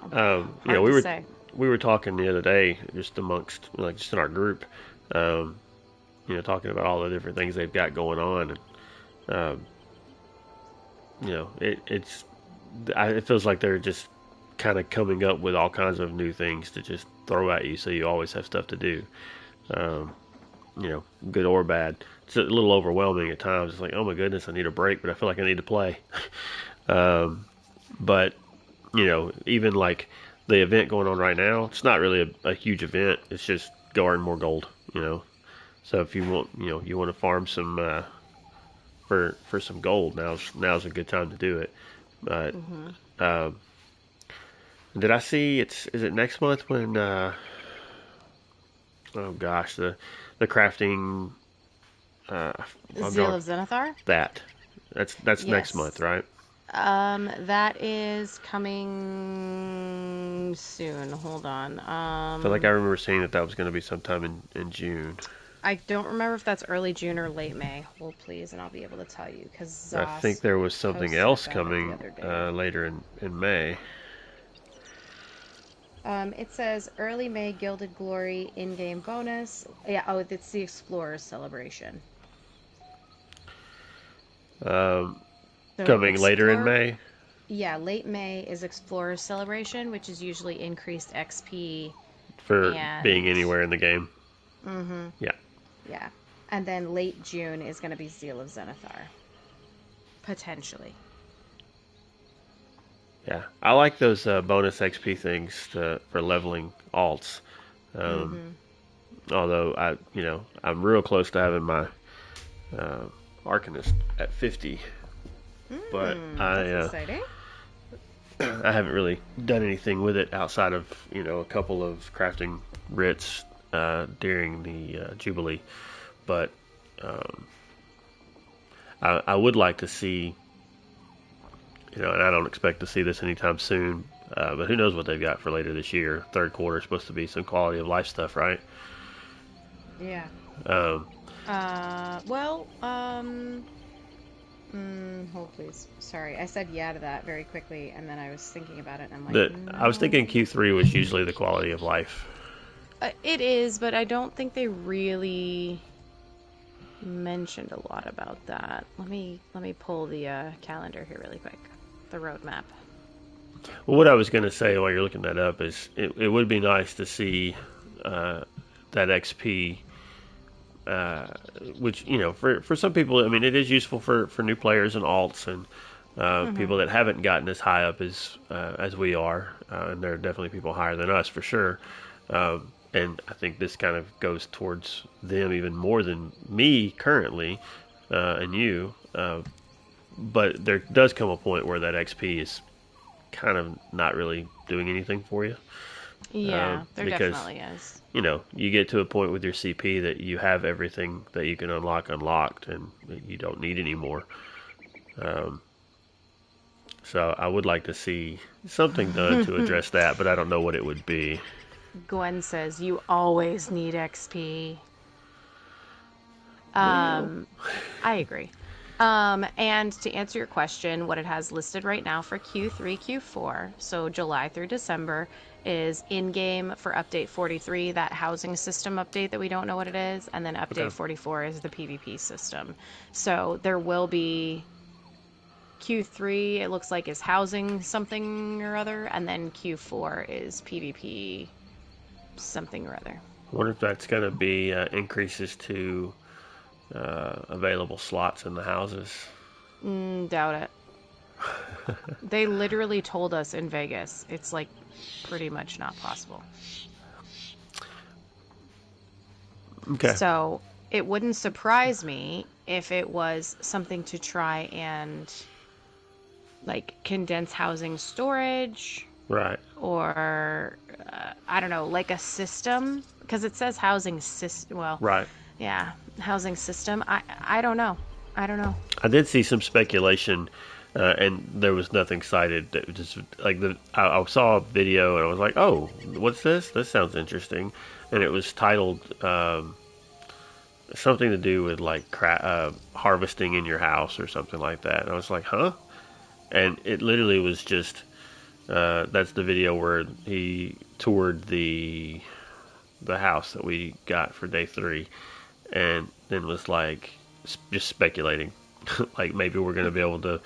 Say. We were talking the other day just amongst just in our group, talking about all the different things they've got going on, and it feels like they're just kind of coming up with all kinds of new things to just throw at you, so you always have stuff to do. Good or bad. It's a little overwhelming at times. It's like, oh my goodness, I need a break, but I feel like I need to play. But even like the event going on right now, it's not really a huge event. It's just go earn more gold. So if you want, you want to farm some for some gold, now's a good time to do it. But did I see is it next month when oh gosh, the crafting Zeal of Zenithar? That's yes. Next month, right? That is coming soon. Hold on. I feel like I remember seeing that was going to be sometime in June. I don't remember if that's early June or late May. Hold please, and I'll be able to tell you because I think there was something else coming later in May. It says early May Gilded Glory in-game bonus. Yeah, it's the Explorers Celebration. Coming later in May? Yeah, late May is Explorers Celebration, which is usually increased XP. For being anywhere in the game. Mm-hmm. Yeah. Yeah. And then late June is going to be Zeal of Zenithar. Potentially. Yeah, I like those bonus XP things for leveling alts. Although I'm real close to having my Arcanist at 50, but that's exciting. I haven't really done anything with it outside of a couple of crafting writs during the Jubilee, but I would like to see. And I don't expect to see this anytime soon, but who knows what they've got for later this year. Third quarter is supposed to be some quality of life stuff, right? Yeah. Hold please. Sorry, I said yeah to that very quickly, and then I was thinking about it, and I'm like, no. I was thinking Q3 was usually the quality of life. It is, but I don't think they really mentioned a lot about that. Let me pull the calendar here really quick. The roadmap. Well, what I was going to say while you're looking that up is it would be nice to see that XP, uh, which, for some people, I mean, it is useful for new players and alts and people that haven't gotten as high up as we are, and there are definitely people higher than us for sure. And I think this kind of goes towards them even more than me currently, and you. But there does come a point where that XP is kind of not really doing anything for you. Yeah, there because, definitely is. You get to a point with your CP that you have everything that you can unlock unlocked, and you don't need any more. So I would like to see something done to address that, but I don't know what it would be. Gwen says you always need XP. Well. I agree. And to answer your question, what it has listed right now for Q3, Q4, so July through December, is in-game for update 43, that housing system update that we don't know what it is, and then update Okay. 44 is the PvP system. So there will be Q3, it looks like, is housing something or other, and then Q4 is PvP something or other. I wonder if that's going to be increases to available slots in the houses. Doubt it. They literally told us in Vegas it's like pretty much not possible. Okay. So it wouldn't surprise me if it was something to try and like condense housing storage, Right. or I don't know, like a system, because it says housing system. Well, Right. yeah, housing system. I don't know. I don't know. I did see some speculation, and there was nothing cited. That was just like I saw a video and I was like, "Oh, what's this? This sounds interesting," and it was titled something to do with like harvesting in your house or something like that. And I was like, "Huh?" And it literally was just that's the video where he toured the house that we got for day 3, and then was like just speculating, like maybe we're going to be able to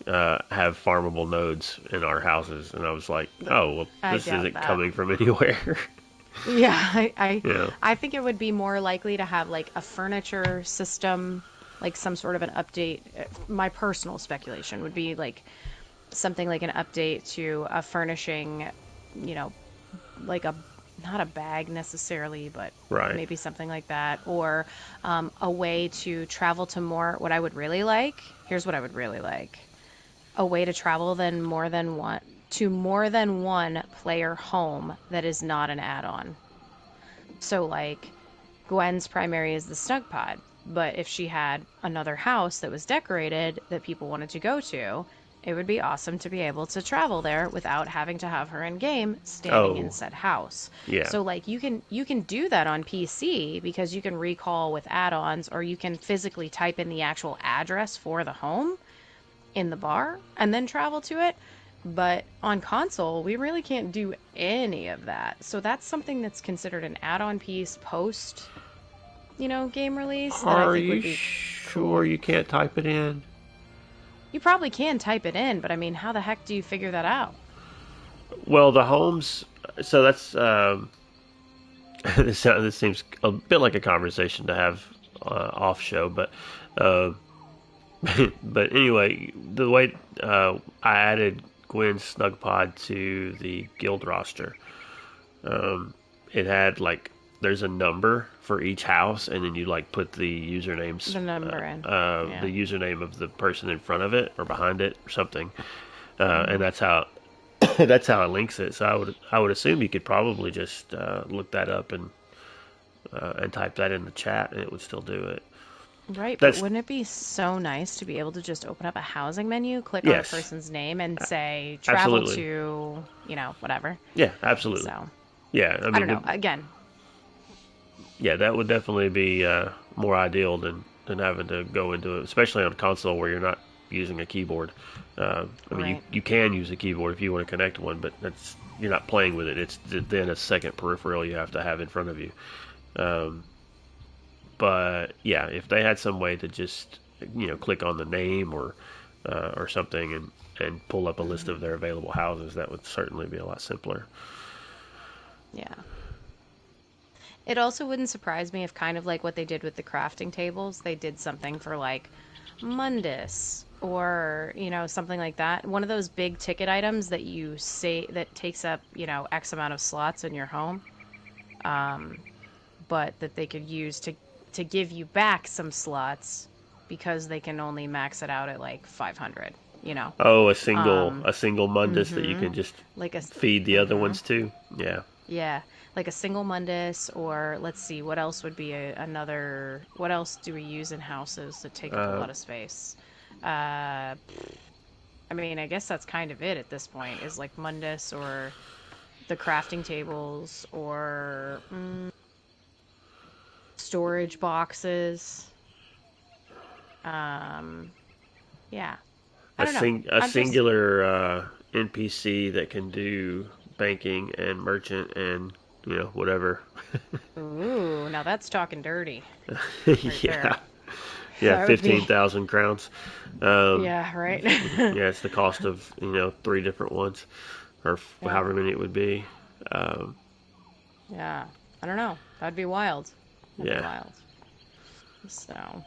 have farmable nodes in our houses, and I was like, oh, well, I this doubt isn't that. coming from anywhere. Yeah, Yeah. I think it would be more likely to have like a furniture system, like some sort of an update. My personal speculation would be like something like an update to a furnishing, like a not a bag necessarily, but Right. maybe something like that, or a way to travel to more. What I would really like, here's what I would really like: a way to travel more than one player home that is not an add-on. So like Gwen's primary is the Snugpod, but if she had another house that was decorated that people wanted to go to, it would be awesome to be able to travel there without having to have her in game standing in Oh. said house. Yeah. So like you can do that on PC because you can recall with add-ons, or you can physically type in the actual address for the home in the bar and then travel to it. But on console, we really can't do any of that. So that's something that's considered an add-on piece post, game release that I Are think you would be sure you can't type it in? You probably can type it in, but I mean, how the heck do you figure that out? Well, the homes. So that's this seems a bit like a conversation to have off show, but but anyway, the way I added Gwen's Snugpod to the guild roster, it had like there's a number for each house, and then you like put the usernames, The number in. the username of the person in front of it or behind it or something, and that's how that's how it links it. So I would assume you could probably just look that up and type that in the chat, and it would still do it. Right, That's- but wouldn't it be so nice to be able to just open up a housing menu, click Yes. on a person's name, and say travel Absolutely. to, whatever. Yeah, absolutely. So Yeah, I mean, I don't know. Again, yeah, that would definitely be more ideal than having to go into it, especially on a console where you're not using a keyboard. I mean, Right. you can use a keyboard if you want to connect one, but you're not playing with it. It's then a second peripheral you have to have in front of you. But yeah, if they had some way to just click on the name or or something, and pull up a list of their available houses, that would certainly be a lot simpler. Yeah. It also wouldn't surprise me if, kind of like what they did with the crafting tables, they did something for like Mundus or, something like that. One of those big ticket items that you say that takes up, X amount of slots in your home. But that they could use to give you back some slots because they can only max it out at like 500, Oh, a single Mundus that you Mm-hmm. can just Like a feed the other mm-hmm. ones to. Yeah. Yeah, like a single Mundus, or let's see, what else would be another? What else do we use in houses that take up a Uh, lot of space? I mean, I guess that's kind of it at this point. Is like Mundus or the crafting tables or storage boxes. Um, yeah, I a don't know. sing a I'm just singular NPC that can do banking and merchant and whatever. ooh, now that's talking dirty right Yeah. there. Yeah, That would be 15,000 crowns. Um, yeah, right. yeah, it's the cost of, three different ones, or Yeah. however many it would be. Um, Yeah, I don't know. That'd be wild. That'd be yeah. wild. So,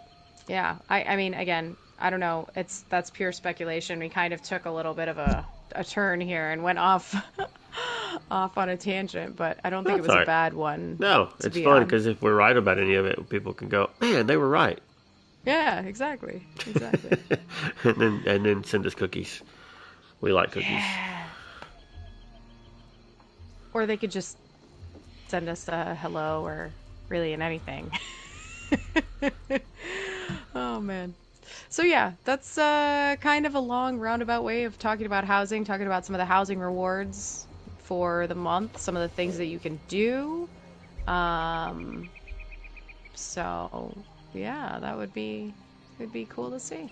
yeah. I mean, again, I don't know. That's pure speculation. We kind of took a little bit of a turn here and went off off on a tangent, but I don't think it That's was all a right. bad one No, to it's be fun on. because if we're right about any of it, people can go, man, they were right. Yeah, exactly. Exactly. and then send us cookies. We like cookies. Yeah. Or they could just send us a hello or really in anything. Oh man. So yeah, that's kind of a long roundabout way of talking about housing, talking about some of the housing rewards for the month, some of the things that you can do. Um, so yeah, that would be cool to see.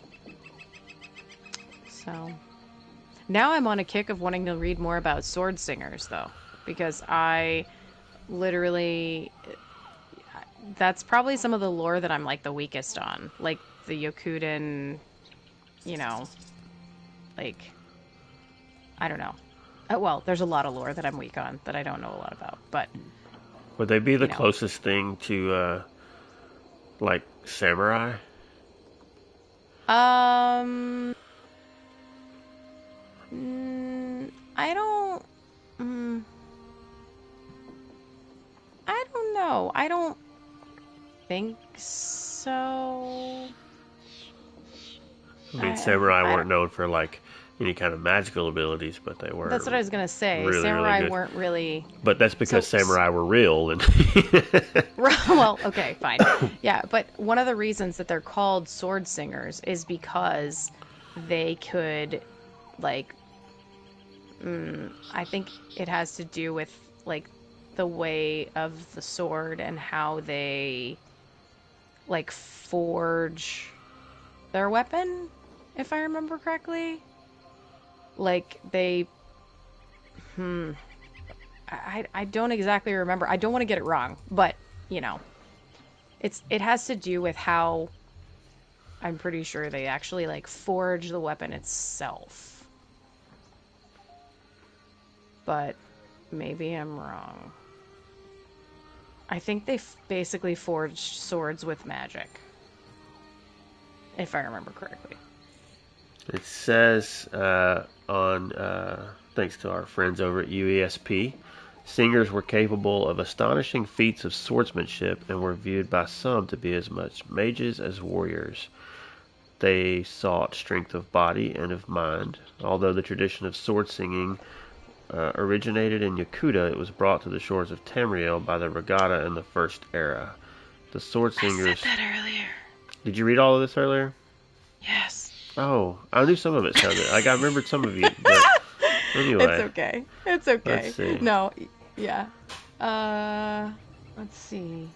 So now I'm on a kick of wanting to read more about sword singers though, because I literally that's probably some of the lore that I'm like the weakest on, like the Yokuden, you know, like I don't know. Well, there's a lot of lore that I'm weak on that I don't know a lot about, but Would they be the you know, closest thing to, like, samurai? um, I don't, I don't know. I don't think so. I mean, samurai I weren't don't. known for, like, any kind of magical abilities, but they That's were what I was gonna say. really, really Samurai good. weren't really But that's because so. samurai were real. And Well, okay, fine. Yeah, but one of the reasons that they're called sword singers is because they could, like, I think it has to do with, like, the way of the sword and how they, like, forge their weapon, if I remember correctly. Like, I don't exactly remember. I don't want to get it wrong, but, you know, it has to do with how I'm pretty sure they actually like forge the weapon itself. But maybe I'm wrong. I think they basically forged swords with magic. If I remember correctly. it says thanks to our friends over at UESP, singers were capable of astonishing feats of swordsmanship and were viewed by some to be as much mages as warriors. They sought strength of body and of mind. Although the tradition of sword singing originated in Yakuta, it was brought to the shores of Tamriel by the Regatta in the First Era. The sword singers. I said that earlier. Did you read all of this earlier? Yes. Oh, I knew some of it sounded. Like I remembered some of you, but anyway. It's okay. It's okay. Let's see. No, yeah. Let's see.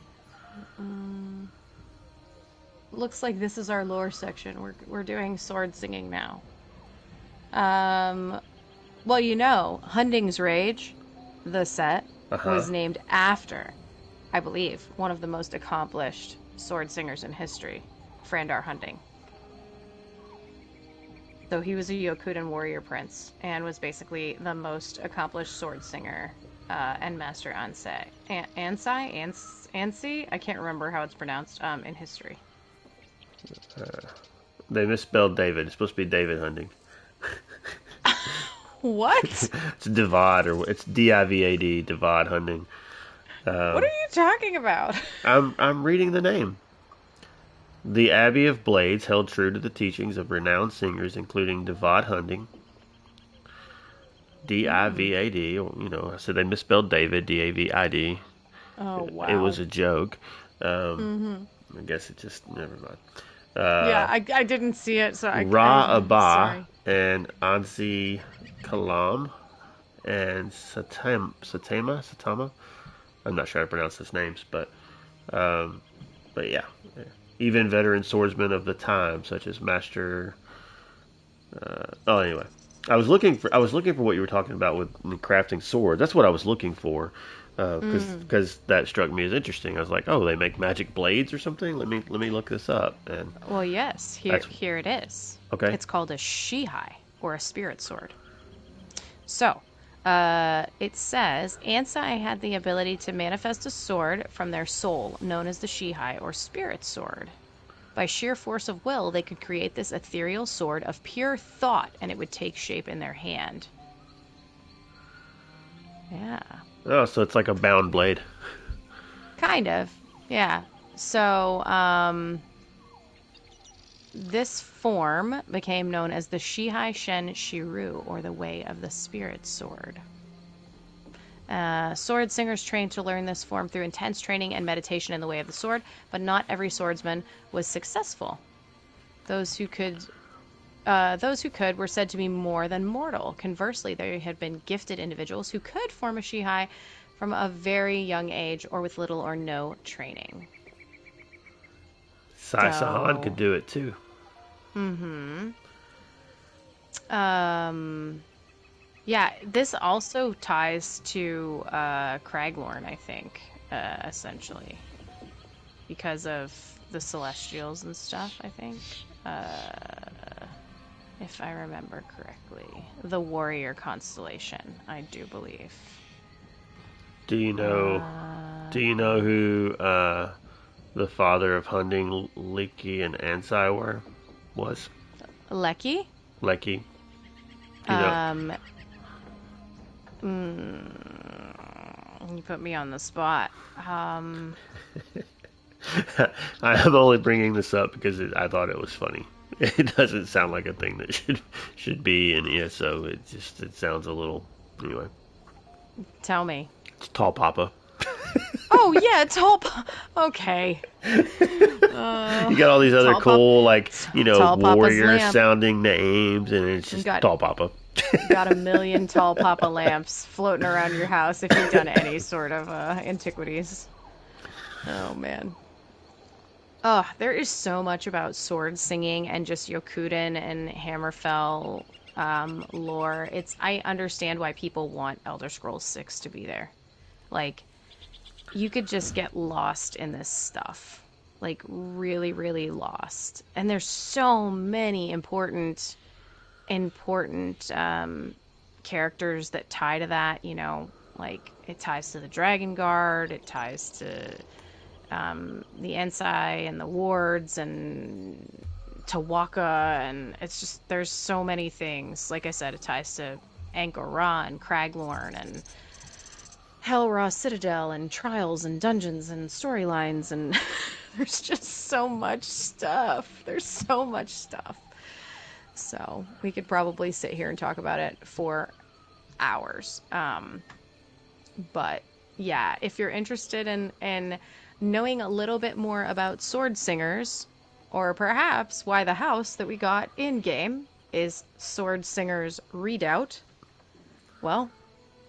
Looks like this is our lore section. We're doing sword singing now. Well, Hunding's Rage, the set, was named after, I believe, one of the most accomplished sword singers in history, Frandar Hunding. So he was a Yokudan warrior prince and was basically the most accomplished sword singer and master Ansai? I can't remember how it's pronounced in history. They misspelled David. It's supposed to be David Hunting. What? It's Divad, or it's D-I-V-A-D, Divad Hunting. What are you talking about? I'm reading the name. The Abbey of Blades held true to the teachings of renowned singers, including Divad Hunting, D-I-V-A-D. You know, I said they misspelled David, D-A-V-I-D. Oh, wow. It was a joke. I guess it just, never mind. Yeah, I didn't see it, so Ra I'm Abba sorry. and Ansi Kalam and Satama. I'm not sure how to pronounce his names, but yeah. Even veteran swordsmen of the time, such as Master. Anyway, I was looking for what you were talking about with crafting swords. That's what I was looking for, because that struck me as interesting. I was like, oh, they make magic blades or something. Let me look this up. And Well, yes, here it is. Okay. It's called a shihai, or a spirit sword. So, it says, Ansai had the ability to manifest a sword from their soul, known as the shihai, or spirit sword. By sheer force of will, they could create this ethereal sword of pure thought, and it would take shape in their hand. Yeah. Oh, so it's like a bound blade. Kind of. Yeah. So, this form became known as the Shihai Shen Shiru, or the Way of the Spirit Sword. Sword singers trained to learn this form through intense training and meditation in the Way of the Sword, but not every swordsman was successful. Those who could were said to be more than mortal. Conversely, there had been gifted individuals who could form a Shihai from a very young age or with little or no training. Sai Sahan could do it too. Yeah, this also ties to Craglorn, I think, essentially. Because of the Celestials and stuff, I think. If I remember correctly. The Warrior Constellation, I do believe. Do you know who the father of Hunding, Lecky, and Ansai was? Lecky? Lecky. Do you know? You put me on the spot. I am only bringing this up because I thought it was funny. It doesn't sound like a thing that should be in ESO. It sounds a little, anyway. Tell me. It's Tall Papa. Oh yeah, okay. You got all these other cool, warrior sounding names, and it's just Tall Papa. Got a million Tall Papa lamps floating around your house if you've done any sort of antiquities. Oh man. Oh, there is so much about sword singing and just Yokudan and Hammerfell lore. I understand why people want Elder Scrolls 6 to be there. Like, you could just get lost in this stuff. Like, really, really lost. And there's so many important characters that tie to that, like, it ties to the Dragon Guard, it ties to the Ensai and the wards and Tawaka, and it's just, there's so many things. Like I said, it ties to Angkor Ra and Craglorn and Helra Citadel and trials and dungeons and storylines, and there's just so much stuff. So we could probably sit here and talk about it for hours. But yeah, if you're interested in knowing a little bit more about sword singers, or perhaps why the house that we got in-game is Sword Singers Redoubt, well,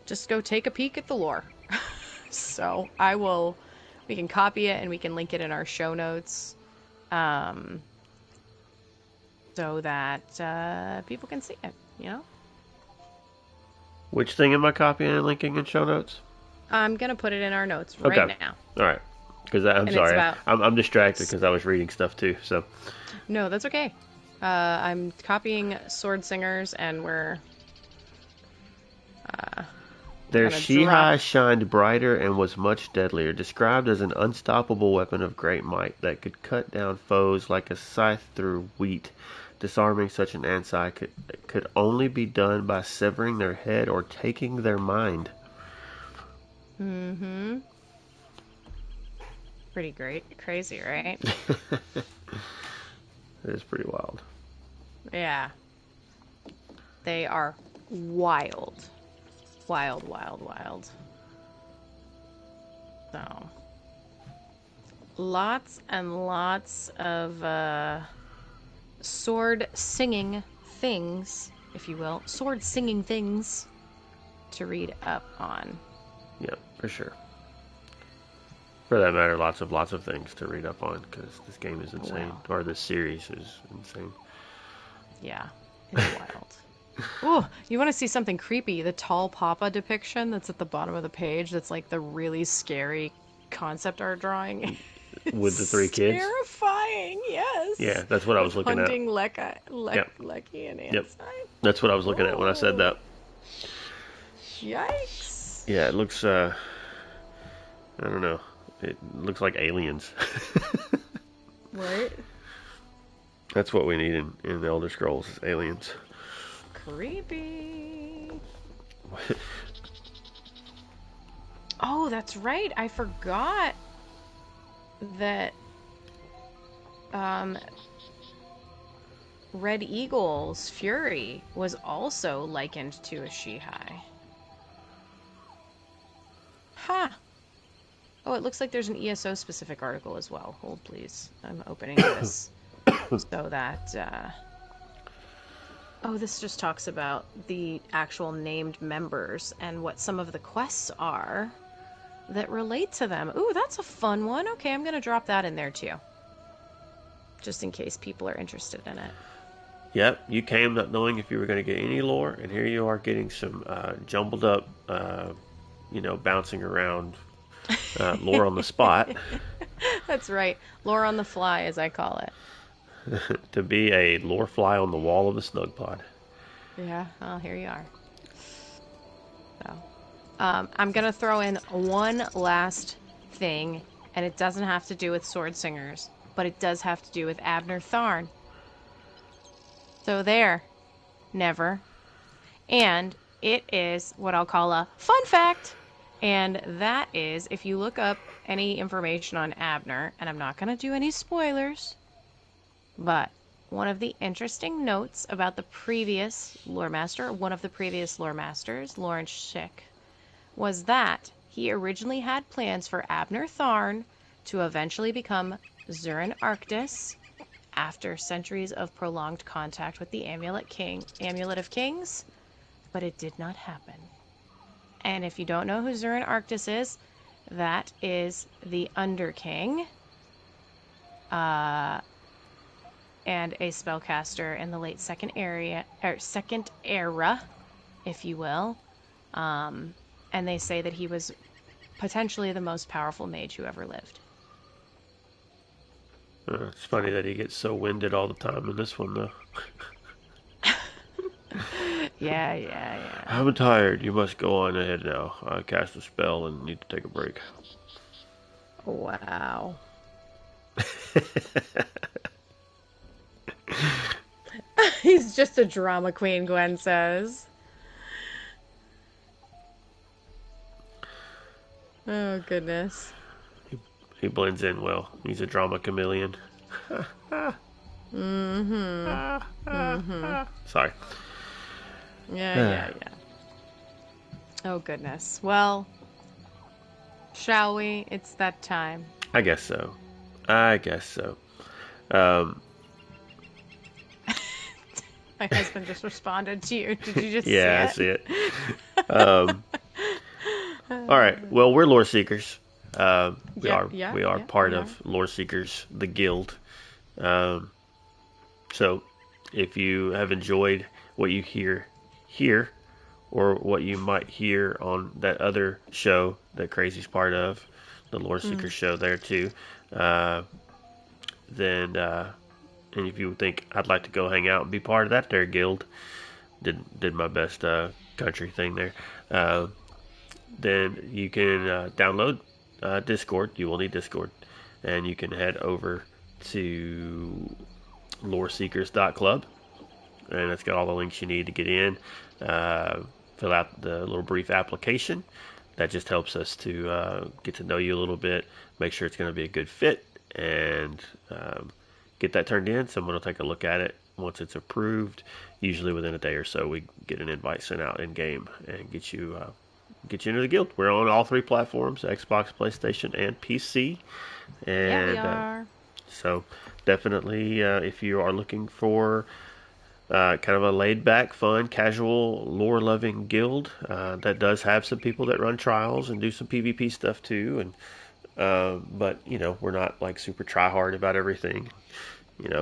just go take a peek at the lore. So we can copy it and we can link it in our show notes, so that people can see it, Which thing am I copying and linking in show notes? I'm going to put it in our notes right now. All right. Because I'm sorry. I'm distracted because I was reading stuff too. So. No, that's okay. I'm copying Sword Singers, and we're Their gonna Shihai drop. shined brighter and was much deadlier, described as an unstoppable weapon of great might that could cut down foes like a scythe through wheat. Disarming such an Ansai could only be done by severing their head or taking their mind. Mm-hmm. Pretty great. Crazy, right? It is pretty wild. Yeah. They are wild. Wild, wild, wild. So. Lots and lots of sword singing things, if you will. Sword singing things to read up on. Yeah, for sure. For that matter, lots of things to read up on because this game is insane, Wow. or this series is insane. Yeah, it's wild. Ooh, you want to see something creepy? The tall papa depiction that's at the bottom of the page that's like the really scary concept art drawing. With the three It's kids? terrifying, yes. Yeah, that's what I was looking at. Hunting Yep. Lecky and Yep. Ansai. That's what I was looking at when I said that. Yikes. Yeah, it looks, I don't know. It looks like aliens. Right? That's what we need in the Elder Scrolls, is aliens. Creepy. Oh, that's right. I forgot that Red Eagle's Fury was also likened to a Shihai. Ha! Oh, it looks like there's an ESO specific article as well. Hold, please. I'm opening this so that. Oh, this just talks about the actual named members and what some of the quests are that relate to them. Ooh, that's a fun one. Okay, I'm going to drop that in there too. Just in case people are interested in it. Yep, you came not knowing if you were going to get any lore, and here you are getting some jumbled up, bouncing around lore on the spot. That's right. Lore on the fly, as I call it. To be a lore fly on the wall of a Snugpod. Yeah, well, here you are. So, I'm going to throw in one last thing, and it doesn't have to do with Sword Singers, but it does have to do with Abner Tharn. So there, never. And it is what I'll call a fun fact. And that is, if you look up any information on Abner, and I'm not going to do any spoilers, but one of the interesting notes about the previous lore master, one of the previous lore masters, Lawrence Schick, was that he originally had plans for Abner Tharn to eventually become Zurin Arctis after centuries of prolonged contact with the Amulet of Kings, but it did not happen. And if you don't know who Zurin Arctis is, that is the Underking, and a spellcaster in the late second era, if you will. And they say that he was potentially the most powerful mage who ever lived. It's funny that he gets so winded all the time in this one, though. Yeah. I'm tired. You must go on ahead now. I cast a spell and need to take a break. Wow. He's just a drama queen, Gwen says. Oh, goodness. He blends in well. He's a drama chameleon. Sorry. Yeah. Oh, goodness. Well, shall we? It's that time. I guess so. My husband just responded to you. Did you just Yeah, see it? I see it. All right. Well, we're lore seekers. We are part of Lore Seekers, the guild. So, if you have enjoyed what you hear here, or what you might hear on that other show that Crazy's part of, the Lore Seekers show there too, then and if you think I'd like to go hang out and be part of that there guild, did my best country thing there, then you can download Discord. You will need Discord, and you can head over to loreseekers.club, and it's got all the links you need to get in. Fill out the little brief application. That just helps us to get to know you a little bit, make sure it's going to be a good fit, and get that turned in. Someone will take a look at it. Once it's approved, usually within a day or so, we get an invite sent out in game and get you into the guild. We're on all 3 platforms: Xbox, PlayStation, and PC. And Yeah, we are. so definitely, if you are looking for kind of a laid-back, fun, casual, lore-loving guild that does have some people that run trials and do some PvP stuff too, and but we're not like super try-hard about everything.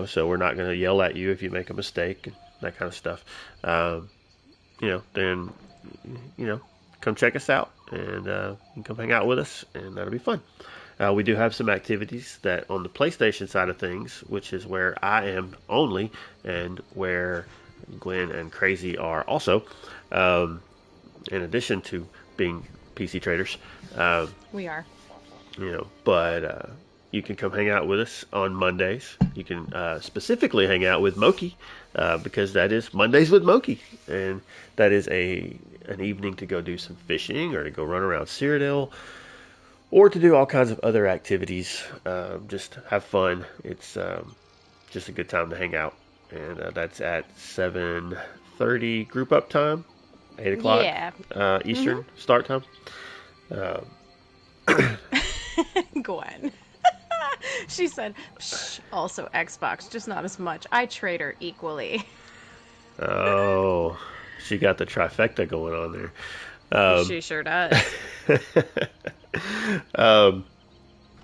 So we're not going to yell at you if you make a mistake and that kind of stuff. Then, come check us out and come hang out with us, and that'll be fun. We do have some activities that on the PlayStation side of things, which is where I am only, and where Gwen and Crazy are also, in addition to being PC traders. We are. But you can come hang out with us on Mondays. You can specifically hang out with Moki, because that is Mondays with Moki, and that is an evening to go do some fishing or to go run around Cyrodiil, or to do all kinds of other activities. Just have fun. It's just a good time to hang out, and that's at 7:30 group up time, 8 o'clock Eastern start time. Gwen. She said, "Psh, also Xbox, just not as much. I trade her equally." Oh, she got the trifecta going on there. She sure does.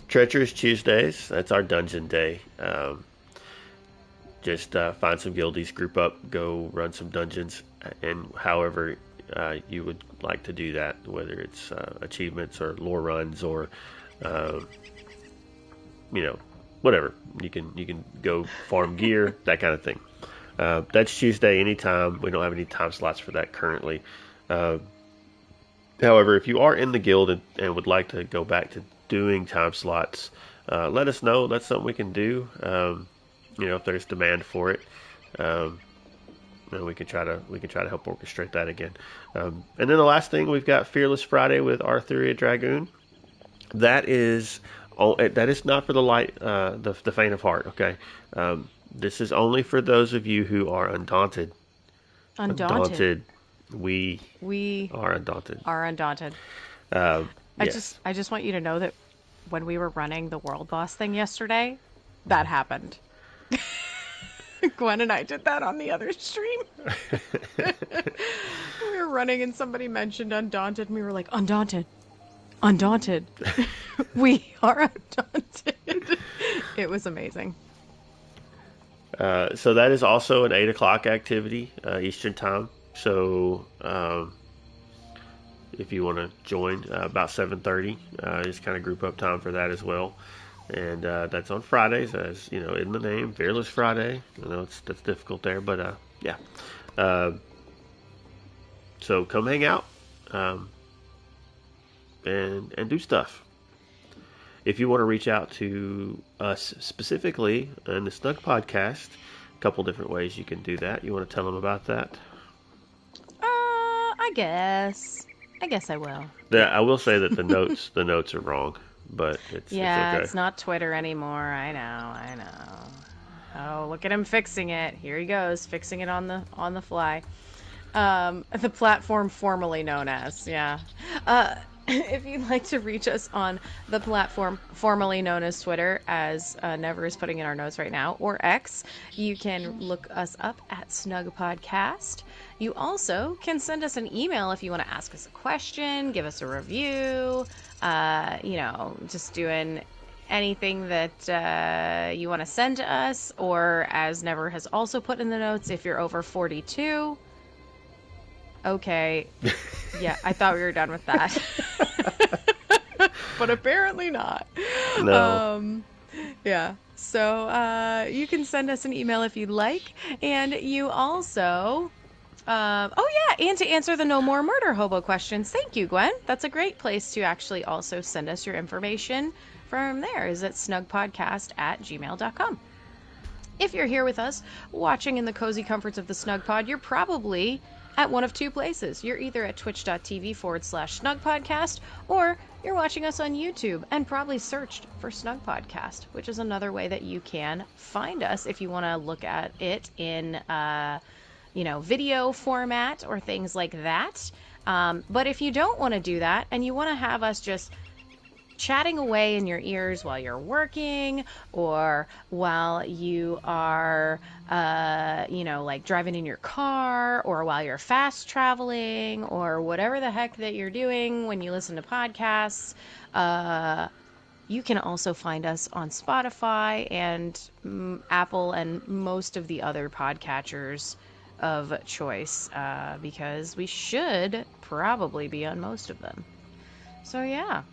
Treacherous Tuesdays, that's our dungeon day. Just find some guildies, group up, go run some dungeons, and however you would like to do that, whether it's achievements or lore runs or whatever. You can go farm gear, that kind of thing. That's Tuesday anytime. We don't have any time slots for that currently. However, if you are in the guild and would like to go back to doing time slots, let us know. That's something we can do. If there's demand for it, and we can try to help orchestrate that again. And then the last thing, we've got Fearless Friday with Arthuria Dragoon. That is not for the faint of heart. Okay, this is only for those of you who are undaunted. Undaunted. We are undaunted. Yes. Yes. I just want you to know that when we were running the world boss thing yesterday, that happened. Gwen and I did that on the other stream. We were running and somebody mentioned Undaunted, and we were like, Undaunted. We are undaunted. It was amazing. So that is also an 8 o'clock activity, Eastern time. So if you want to join, about 7:30 is kind of group up time for that as well. And that's on Fridays, as in the name, Fearless Friday. That's difficult there, but yeah. So come hang out and do stuff. If you want to reach out to us specifically in the Snugpod Cast, a couple different ways you can do that. You want to tell them about that? I guess I will. Yeah, I will say that the notes are wrong, but it's okay. It's not Twitter anymore. I know. Oh, look at him fixing it. Here he goes, fixing it on the fly. The platform formerly known as, if you'd like to reach us on the platform formerly known as Twitter, as Never is putting in our notes right now, or X, you can look us up at Snugpod Cast. You also can send us an email if you want to ask us a question, give us a review, just doing anything that you want to send to us, or as Never has also put in the notes, if you're over 42. Okay. Yeah, I thought we were done with that. But apparently not. No. Yeah. So you can send us an email if you'd like. And you also... oh yeah, and to answer the No More Murder Hobo questions. Thank you, Gwen. That's a great place to actually also send us your information from there. Is at snugpodcast@gmail.com. If you're here with us, watching in the cozy comforts of the Snug Pod, you're probably at one of two places. You're either at twitch.tv/snugpodcast, or you're watching us on YouTube and probably searched for Snug Podcast, which is another way that you can find us if you want to look at it in, video format or things like that. But if you don't want to do that and you want to have us just chatting away in your ears while you're working or while you are, like driving in your car or while you're fast traveling or whatever the heck that you're doing when you listen to podcasts, you can also find us on Spotify and Apple and most of the other podcatchers of choice, because we should probably be on most of them. So yeah.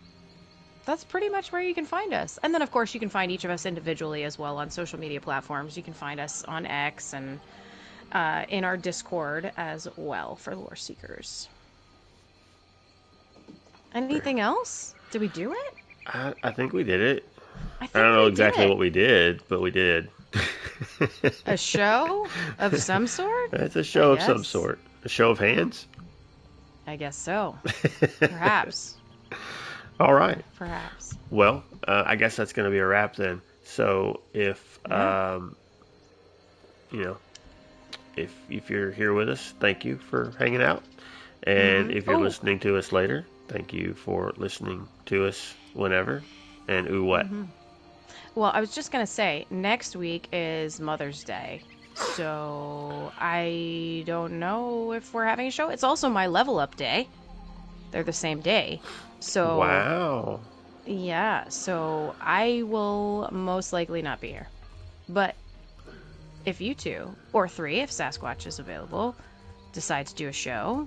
That's pretty much where you can find us. And then, of course, you can find each of us individually as well on social media platforms. You can find us on X and in our Discord as well for lore seekers. Anything else? Did we do it? I think we did it. I don't know exactly what we did, but we did. A show of some sort? It's a show of some sort. A show of hands? I guess so. Perhaps. All right. Perhaps. Well, I guess that's going to be a wrap then. So if if you're here with us, thank you for hanging out. And if you're listening to us later, thank you for listening to us whenever. And what? Well, I was just going to say, next week is Mother's Day. So I don't know if we're having a show. It's also my level up day. They're the same day. So wow. Yeah, so I will most likely not be here. But if you two, or three, if Sasquatch is available, decide to do a show,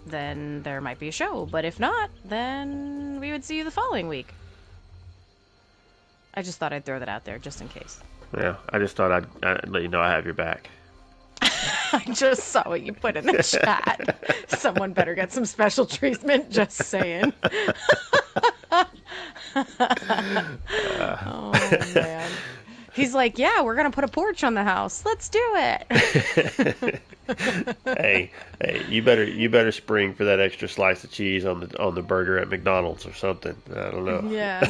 then there might be a show. But if not, then we would see you the following week. I just thought I'd throw that out there, just in case. Yeah, I just thought I'd let you know I have your back. I just saw what you put in the chat. Someone better get some special treatment, just saying. Oh, man. He's like, yeah, we're going to put a porch on the house. Let's do it. Hey, you better spring for that extra slice of cheese on the burger at McDonald's or something. I don't know. Yeah.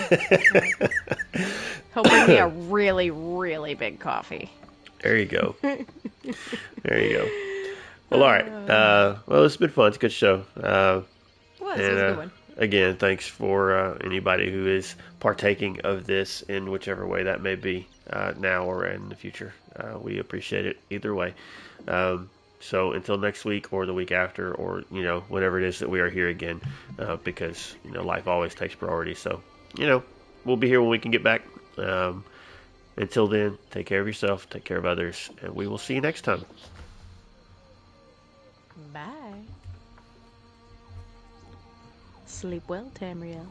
He'll bring me a really, really big coffee. There you go. There you go. Well, all right. Well, it's been fun. It's a good show. It was a good one. Again, thanks for anybody who is partaking of this in whichever way that may be, now or in the future. We appreciate it either way. So until next week or the week after, or whenever it is that we are here again, because life always takes priority. So we'll be here when we can get back. Until then, take care of yourself, take care of others, and we will see you next time. Bye. Sleep well, Tamriel.